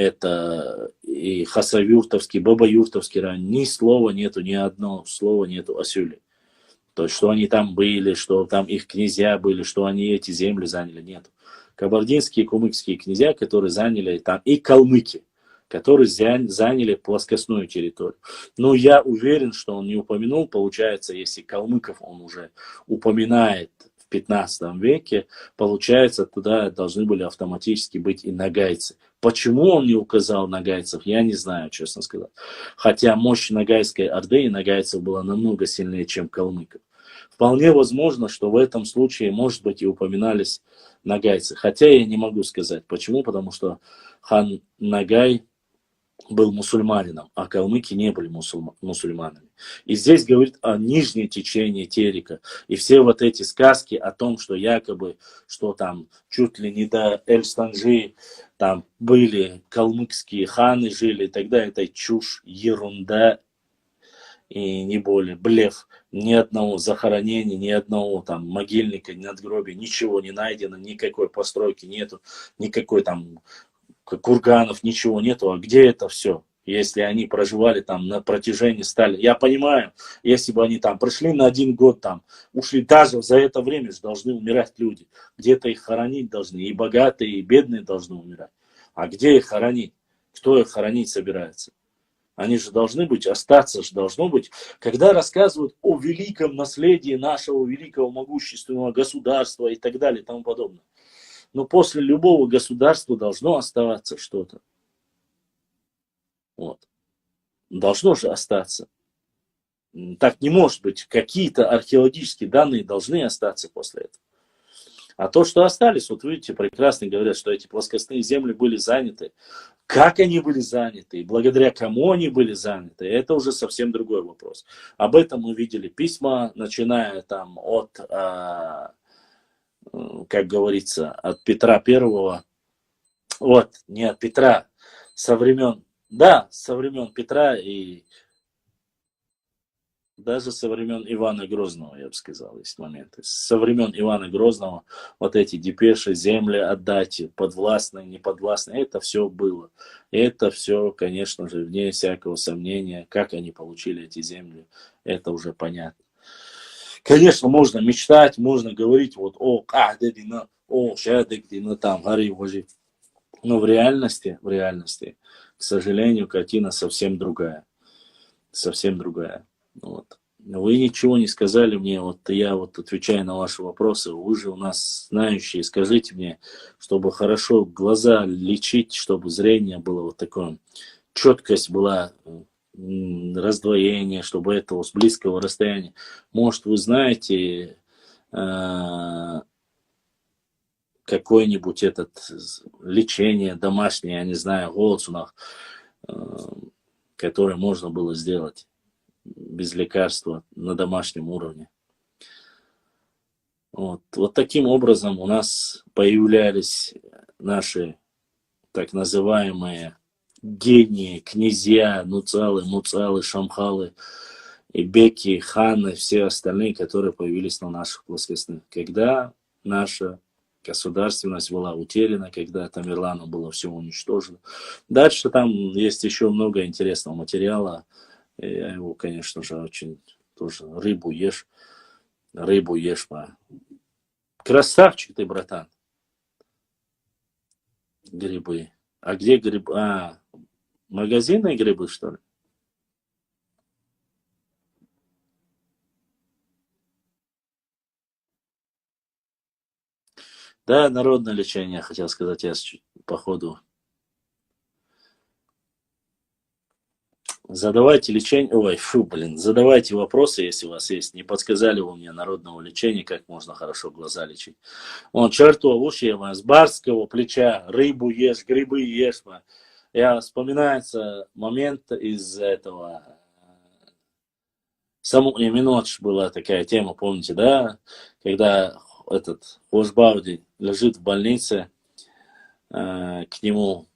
и Хасавюртовский, Бабаюртовский район, ни слова нету, ни одного слова нету о Сюле. То есть, что они там были, что там их князья были, что они эти земли заняли, нет. Кабардинские, кумыкские князья, которые заняли там, и калмыки, которые заняли плоскостную территорию. Но я уверен, что он не упомянул, получается, если калмыков он уже упоминает в 15 веке, получается, туда должны были автоматически быть и нагайцы. Почему он не указал нагайцев, я не знаю, честно сказать. Хотя мощь нагайской орды и нагайцев была намного сильнее, чем калмыков. Вполне возможно, что в этом случае, может быть, и упоминались нагайцы. Хотя я не могу сказать. Почему? Потому что хан Нагай был мусульманином, а калмыки не были мусульманами. И здесь говорит о нижнем течении Терека. И все вот эти сказки о том, что якобы, что там чуть ли не до Эль-Станжи там были калмыкские ханы жили и так далее, это чушь, ерунда и не более, блеф. Ни одного захоронения, ни одного там могильника, надгробия, ничего не найдено, никакой постройки нету, никакой там курганов, ничего нету. А где это все? Если они проживали там на протяжении стали. Я понимаю, если бы они там пришли на 1 год, там ушли, даже за это время же должны умирать люди. Где-то их хоронить должны. И богатые, и бедные должны умирать. А где их хоронить? Кто их хоронить собирается? Они же должны быть, остаться же должно быть. Когда рассказывают о великом наследии нашего великого могущественного государства и так далее и тому подобное. Но после любого государства должно оставаться что-то. Вот. Должно же остаться. Так не может быть. Какие-то археологические данные должны остаться после этого. А то, что остались, вот видите, прекрасно говорят, что эти плоскостные земли были заняты. Как они были заняты и благодаря кому они были заняты, это уже совсем другой вопрос. Об этом мы видели письма, начиная там от, как говорится, от Петра Первого. Вот, не от Петра, со времен Петра и даже со времен Ивана Грозного, я бы сказал, есть моменты. Со времен Ивана Грозного вот эти депеши, земли отдать, подвластные, неподвластные, это все было. Это все, конечно же, вне всякого сомнения, как они получили эти земли, это уже понятно. Конечно, можно мечтать, можно говорить, вот, о, кахдедина, о, шадедина, там, гори, вожи. Но в реальности, к сожалению, картина совсем другая. Совсем другая. Вот. Вы ничего не сказали мне, вот я вот отвечаю на ваши вопросы, вы же у нас знающие, скажите мне, чтобы хорошо глаза лечить, чтобы зрение было вот такое, четкость была, раздвоение, чтобы это с близкого расстояния. Может, вы знаете какое-нибудь лечение домашнее, я не знаю, голцунах, которое можно было сделать без лекарства на домашнем уровне. Вот таким образом у нас появлялись наши так называемые гении, князья, нуцалы, муцалы, шамхалы, и беки, ханы, все остальные, которые появились на наших плоскостях. Когда наша государственность была утеряна, когда Тамерлану было все уничтожено. Дальше там есть еще много интересного материала. Я его, конечно же, очень тоже рыбу ешь, па. Красавчик ты, братан. Грибы. А где грибы? Магазинные грибы, что ли? Да, народное лечение, хотел сказать, я по ходу. Задавайте задавайте вопросы, если у вас есть. Не подсказали вы мне народного лечения, как можно хорошо глаза лечить. Чертова уши, с барского плеча, рыбу ешь, грибы ешь. Я вспоминается момент из этого. Саму Ночь была такая тема, помните, да? Когда этот Хошбауди лежит в больнице, к нему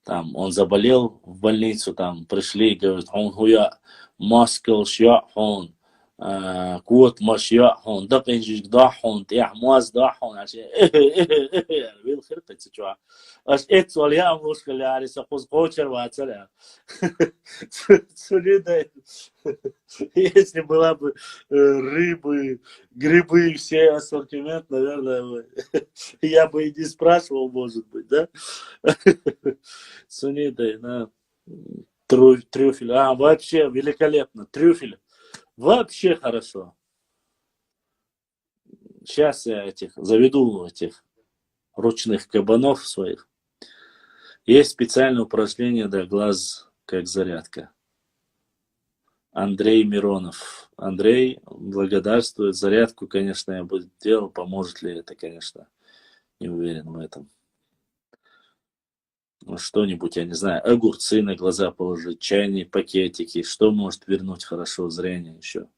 там он заболел в больницу, там пришли, говорят, он хуя маскал шяхон, кот машяхон, да пенжик дахон, тях маз дахон, аж вил хирпет сечуа. Аж эт солия мушкали ариса хуз кочер вацаля. Если была бы рыбы, грибы, все ассортимент, наверное, я бы и не спрашивал, может быть, да? Сунидай, на трюфель. Вообще великолепно. Трюфель. Вообще хорошо. Сейчас я заведу этих ручных кабанов своих. Есть специальное упражнение для глаз, как зарядка. Андрей Миронов. Андрей благодарствует. Зарядку, конечно, я бы делал. Поможет ли это, конечно, не уверен в этом. Что-нибудь, я не знаю, огурцы на глаза положить, чайные пакетики, что может вернуть хорошо зрение еще.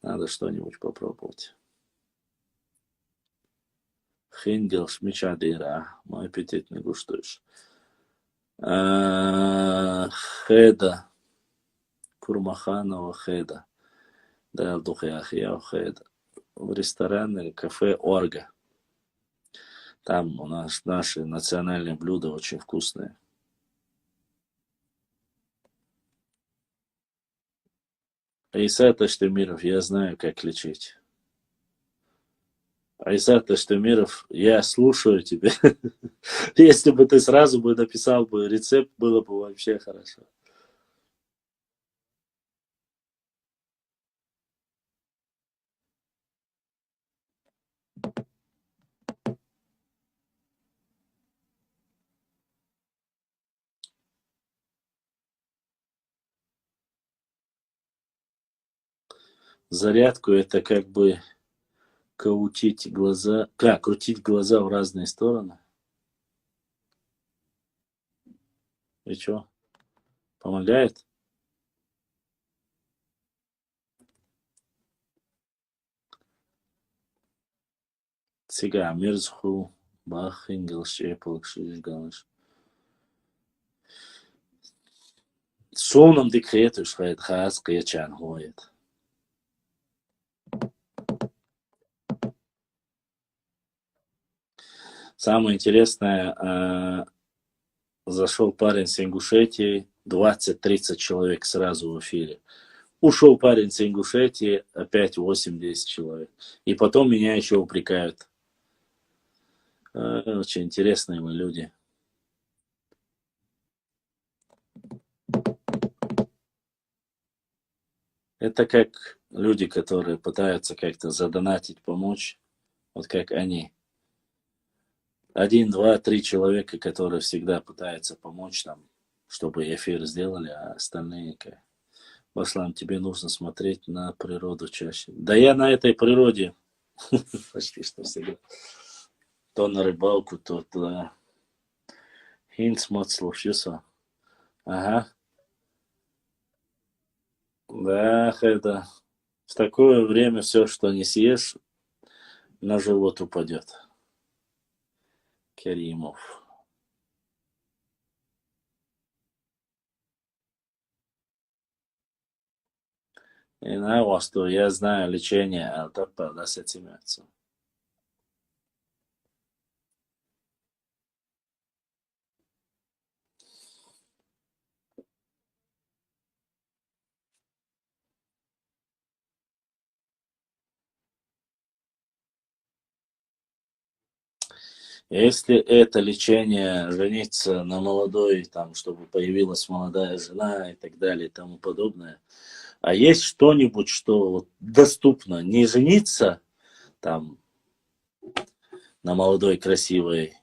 Надо что-нибудь попробовать. Хингел шмичадира, мой аппетит не гуштуешь. Хеда, Курмаханова Хеда. Да, Духяхия Хеда. В ресторане или кафе Орга. Там у нас наши национальные блюда очень вкусные. Айсат Аштемиров, я знаю, как лечить. Айсат Аштемиров, я слушаю тебя. Если бы ты сразу бы написал бы рецепт, было бы вообще хорошо. Зарядку это как бы крутить глаза в разные стороны. И что? Помогает? Сега мирзху бахингл шепалк шишгалыш. Сонам декрету шхает хас кечан хоет. Самое интересное, зашел парень с Ингушетии, 20-30 человек сразу в эфире. Ушел парень с Ингушетии, опять 80 человек. И потом меня еще упрекают. Очень интересные мы люди. Это как люди, которые пытаются как-то задонатить, помочь. Вот как они. 1, 2, 3 человека, которые всегда пытаются помочь нам, чтобы эфир сделали, а остальные как... Башлам, тебе нужно смотреть на природу чаще. Да я на этой природе почти что всегда. То на рыбалку, то туда. Хинцмот, все. Ага. Да, это в такое время все, что не съешь, на живот упадет. Керимов. И на вас, что я знаю лечение, а так да с этим. Если это лечение, жениться на молодой, там, чтобы появилась молодая жена и так далее и тому подобное, а есть что-нибудь, что вот доступно, не жениться там на молодой красивой,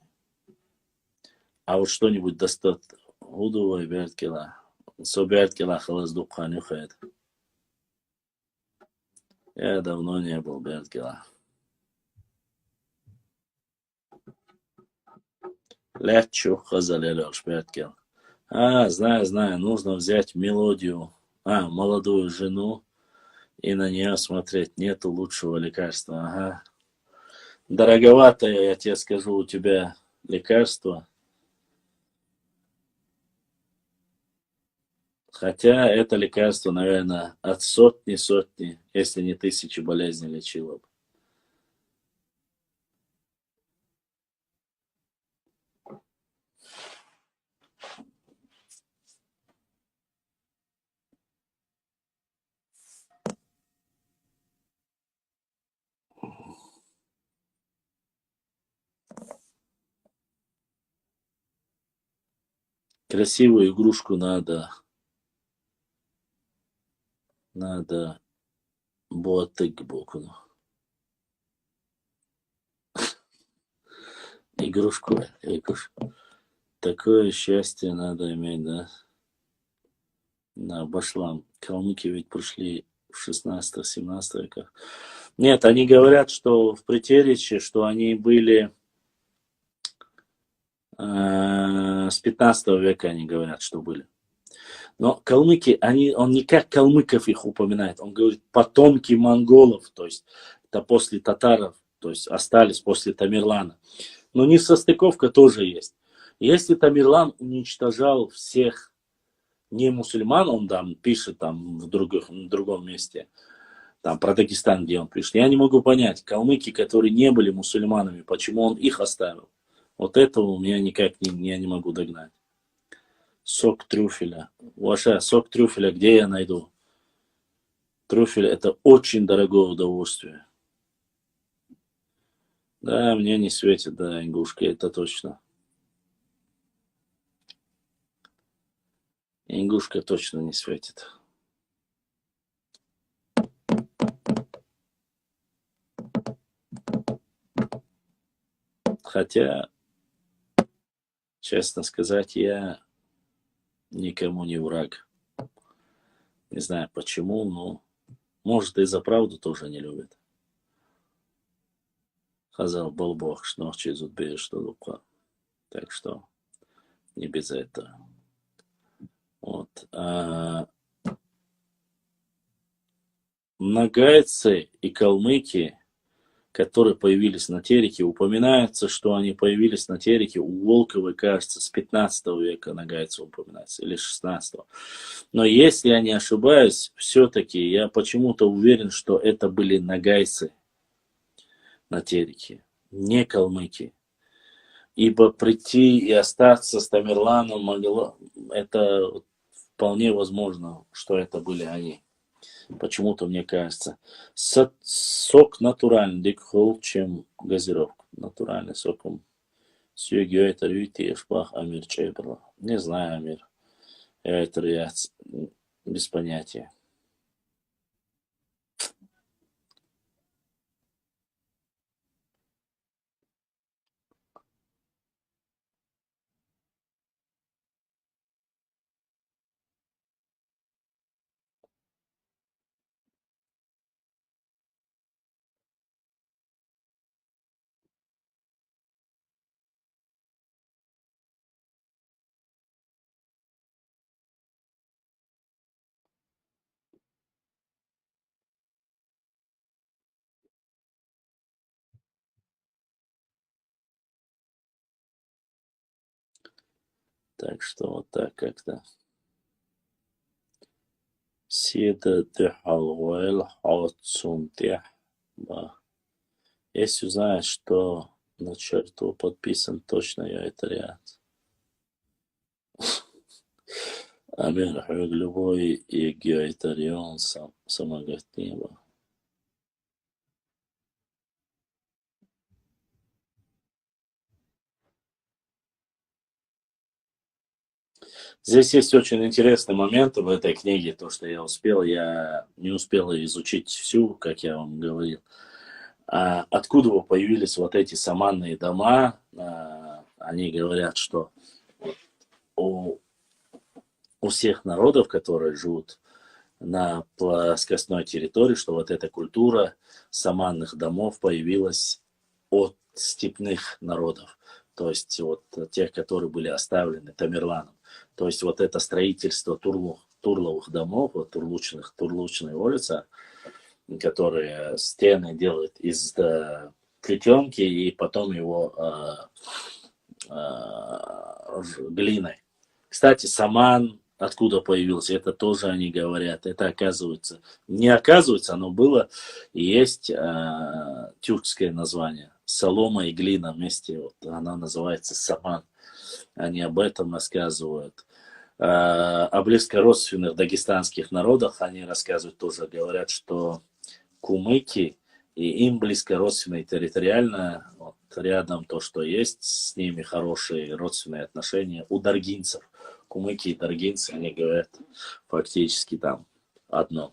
а вот что-нибудь достаточно. Удовой Берткила. Со Берткила халаздук ханюхает. Я давно не был Берткила. Лячу хазалелёш Берткил. Знаю, нужно взять мелодию, молодую жену и на нее смотреть. Нету лучшего лекарства. Ага. Дороговатое, я тебе скажу, у тебя лекарство. Хотя это лекарство, наверное, от сотни, если не тысячи болезней лечило бы. Красивую игрушку надо буатык бокуну. Игрушку. Такое счастье надо иметь, да? На башлам. Калмыки ведь пришли в 16-17 веках. Нет, они говорят, что в Притериче, что они были с 15 века, они говорят, что были. Но калмыки, он не как калмыков их упоминает, он говорит потомки монголов, то есть это после татаров, то есть остались после Тамерлана. Но несостыковка тоже есть. Если Тамерлан уничтожал всех не мусульман, он там пишет там в другом месте, там про Дагестан, где он пишет, я не могу понять, калмыки, которые не были мусульманами, почему он их оставил. Вот этого у меня никак я не могу догнать. Сок трюфеля. Ваша, сок трюфеля где я найду? Трюфель это очень дорогое удовольствие. Да, мне не светит, да, ингушки, это точно. Ингушка точно не светит. Хотя, честно сказать, я никому не враг. Не знаю почему, но может и за правду тоже не любят. Хазал Болбох, шнохчи зудбе, что лука. Так что не без этого. Вот. Нагайцы и калмыки, которые появились на Тереке. Упоминается, что они появились на Тереке у Волковой, кажется, с 15 века нагайцы упоминается, или 16. Но если я не ошибаюсь, все-таки я почему-то уверен, что это были нагайцы на Тереке, не калмыки. Ибо прийти и остаться с Тамерланом могло, это вполне возможно, что это были они. Почему-то мне кажется. Сок натуральный, дикхол, чем газировка. Натуральный соком. Сьюгио это рюти, шпах, Амир Чейберла. Не знаю, Амир. Это я без понятия. Так что вот так как-то. Сида дыхалуэл хауцунтех. Если узнаешь, что на черту подписан, точно я это ряд. Амир любой и геоитарион самогатнево. Здесь есть очень интересный момент в этой книге, то, что я не успел изучить всю, как я вам говорил. Откуда появились вот эти саманные дома? Они говорят, что у всех народов, которые живут на плоскостной территории, что вот эта культура саманных домов появилась от степных народов. То есть вот тех, которые были оставлены Тамерланом. То есть вот это строительство турловых домов, вот турлучная улица, которые стены делают из плетенки и потом его глиной. Кстати, саман откуда появился, это тоже они говорят. Это оказывается, не оказывается, оно было и есть тюркское название. Солома и глина вместе, вот, она называется саман. Они об этом рассказывают. О близкородственных дагестанских народах они рассказывают тоже. Говорят, что кумыки и им близкородственные территориально, вот, рядом то, что есть, с ними хорошие родственные отношения у даргинцев. Кумыки и даргинцы, они говорят, фактически там одно.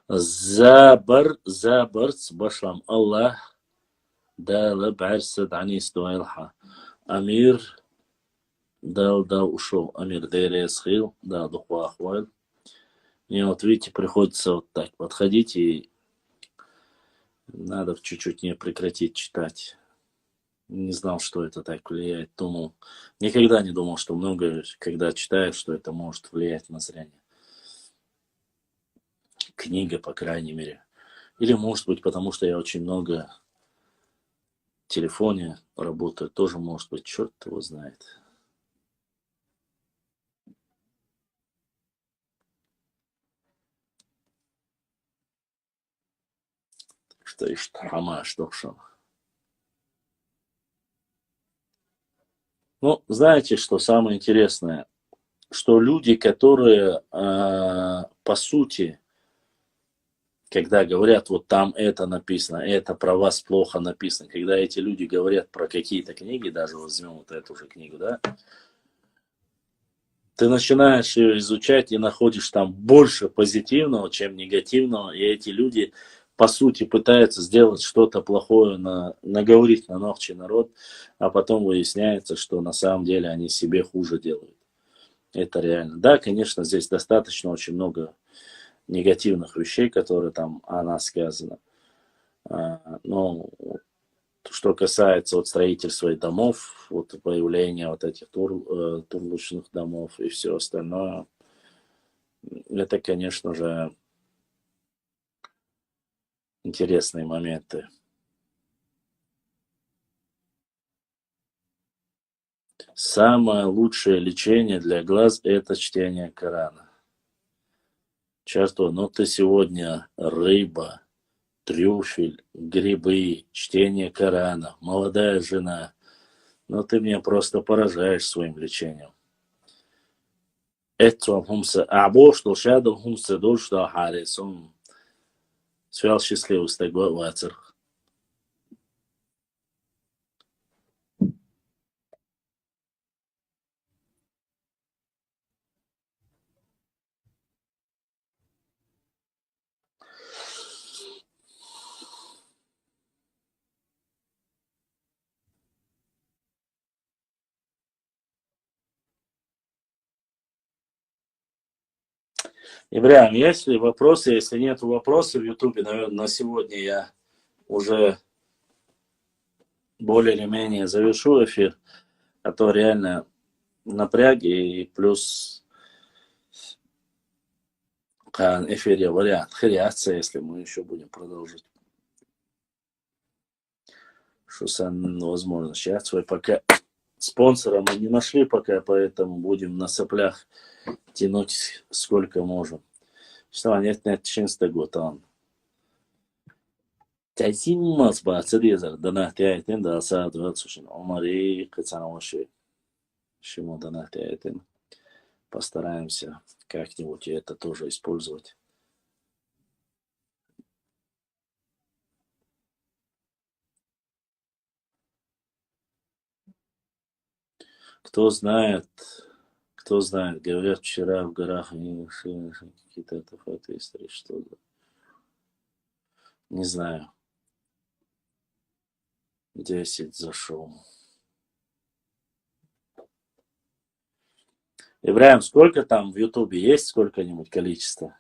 Забарц башлам Аллах дала барсад ани стуэлха. Амир дал ушел. Амир дейре схил, да духва ахваль. И вот видите, приходится вот так подходить, и надо чуть-чуть не прекратить читать. Не знал, что это так влияет. Никогда не думал, что много, когда читаешь, что это может влиять на зрение. Книга, по крайней мере. Или, может быть, потому что я очень много в телефоне работаю. Тоже, может быть, черт его знает. Что и штарама, что. Ну, знаете, что самое интересное? Что люди, которые, по сути, когда говорят, вот там это написано, это про вас плохо написано, когда эти люди говорят про какие-то книги, даже возьмем вот эту же книгу, да, ты начинаешь ее изучать и находишь там больше позитивного, чем негативного, и эти люди, по сути, пытаются сделать что-то плохое, наговорить на ногчий народ, а потом выясняется, что на самом деле они себе хуже делают. Это реально. Да, конечно, здесь достаточно очень много негативных вещей, которые там о нас сказано. Но что касается вот строительства домов, вот появления вот этих турлучных домов и все остальное, это, конечно же, интересные моменты. Самое лучшее лечение для глаз – это чтение Корана. Часто, ну ты сегодня рыба, трюфель, грибы, чтение Корана, молодая жена. Но ты меня просто поражаешь своим лечением. Это хумса, а что шадом хумса дол, что харисом. Свял счастливый с тобой, Вацер. Ибрahim, есть ли вопросы? Если нет вопросов в Ютубе, наверное, на сегодня я уже более или менее завершу эфир. А то реально напряги и плюс эфире вариант реакция, если мы еще будем продолжить. Что возможно сейчас свой пока спонсора мы не нашли пока, поэтому будем на соплях тянуть сколько можем. Что нет чинста готан. Тязимас ба цедизар донатяйтен да сад ватсушин омари кацаноши. Шимо донатяйтен. Постараемся как-нибудь это тоже использовать. Кто знает, говорят, вчера в горах какие-то фото истории, что-то. Не знаю. 10 зашел. Ибрahim, сколько там в Ютубе есть сколько-нибудь количество?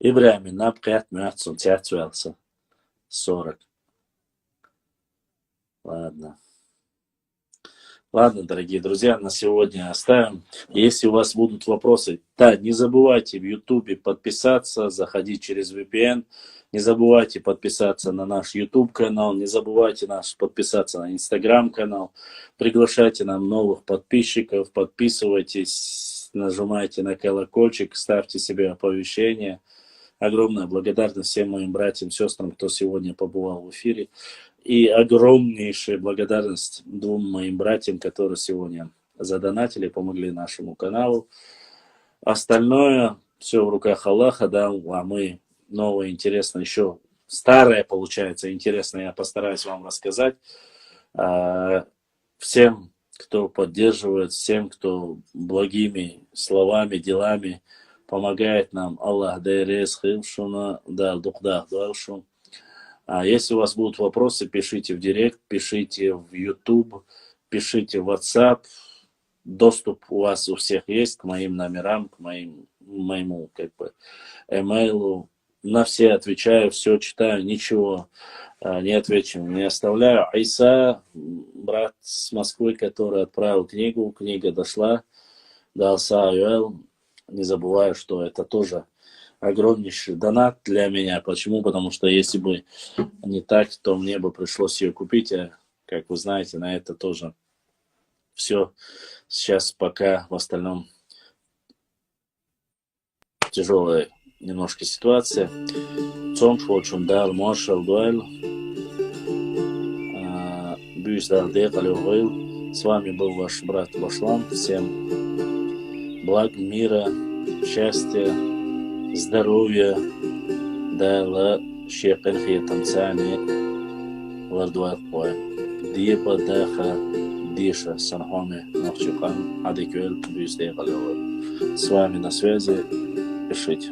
Ибрahim, напряд мяцун тятвелся. 40. Ладно. Ладно, дорогие друзья, на сегодня оставим. Если у вас будут вопросы, да, не забывайте в Ютубе подписаться, заходить через VPN. Не забывайте подписаться на наш YouTube канал, не забывайте подписаться на Instagram канал. Приглашайте нам новых подписчиков, подписывайтесь, нажимайте на колокольчик, ставьте себе оповещения. Огромная благодарность всем моим братьям, сестрам, кто сегодня побывал в эфире. И огромнейшая благодарность двум моим братьям, которые сегодня задонатили, помогли нашему каналу. Остальное все в руках Аллаха, да, а мы новое, интересное, еще старое, получается, интересное, я постараюсь вам рассказать. Всем, кто поддерживает, всем, кто благими словами, делами помогает нам. Аллах дайрес хилшуна, да, духдах дуалшун. А если у вас будут вопросы, пишите в директ, пишите в YouTube, пишите в WhatsApp. Доступ у вас у всех есть к моим номерам, к моему эмейлу. На все отвечаю, все читаю, ничего не отвечу, не оставляю. Айса, брат с Москвы, который отправил книгу, книга дошла до Алса Юэл. Не забываю, что это тоже огромнейший донат для меня. Почему? Потому что если бы не так, то мне бы пришлось ее купить. А, как вы знаете, на это тоже все сейчас пока в остальном тяжелая немножко ситуация. Цом швочун дал маршал дуэль. Бюс дал декалю. С вами был ваш брат Башлан. Всем благ, мира, счастья, здоровья, да, шепен хетам цани, вардуат пой, диба даха, диша, санхоми, нахчукан, адикюэль, бюсте галёвы. С вами на связи, пишите.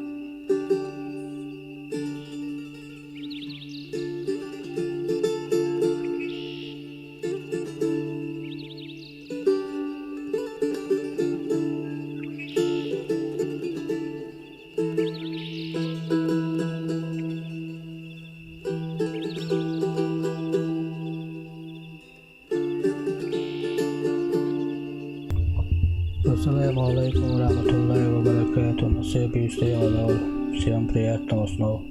стояла, да, всем приятного снова.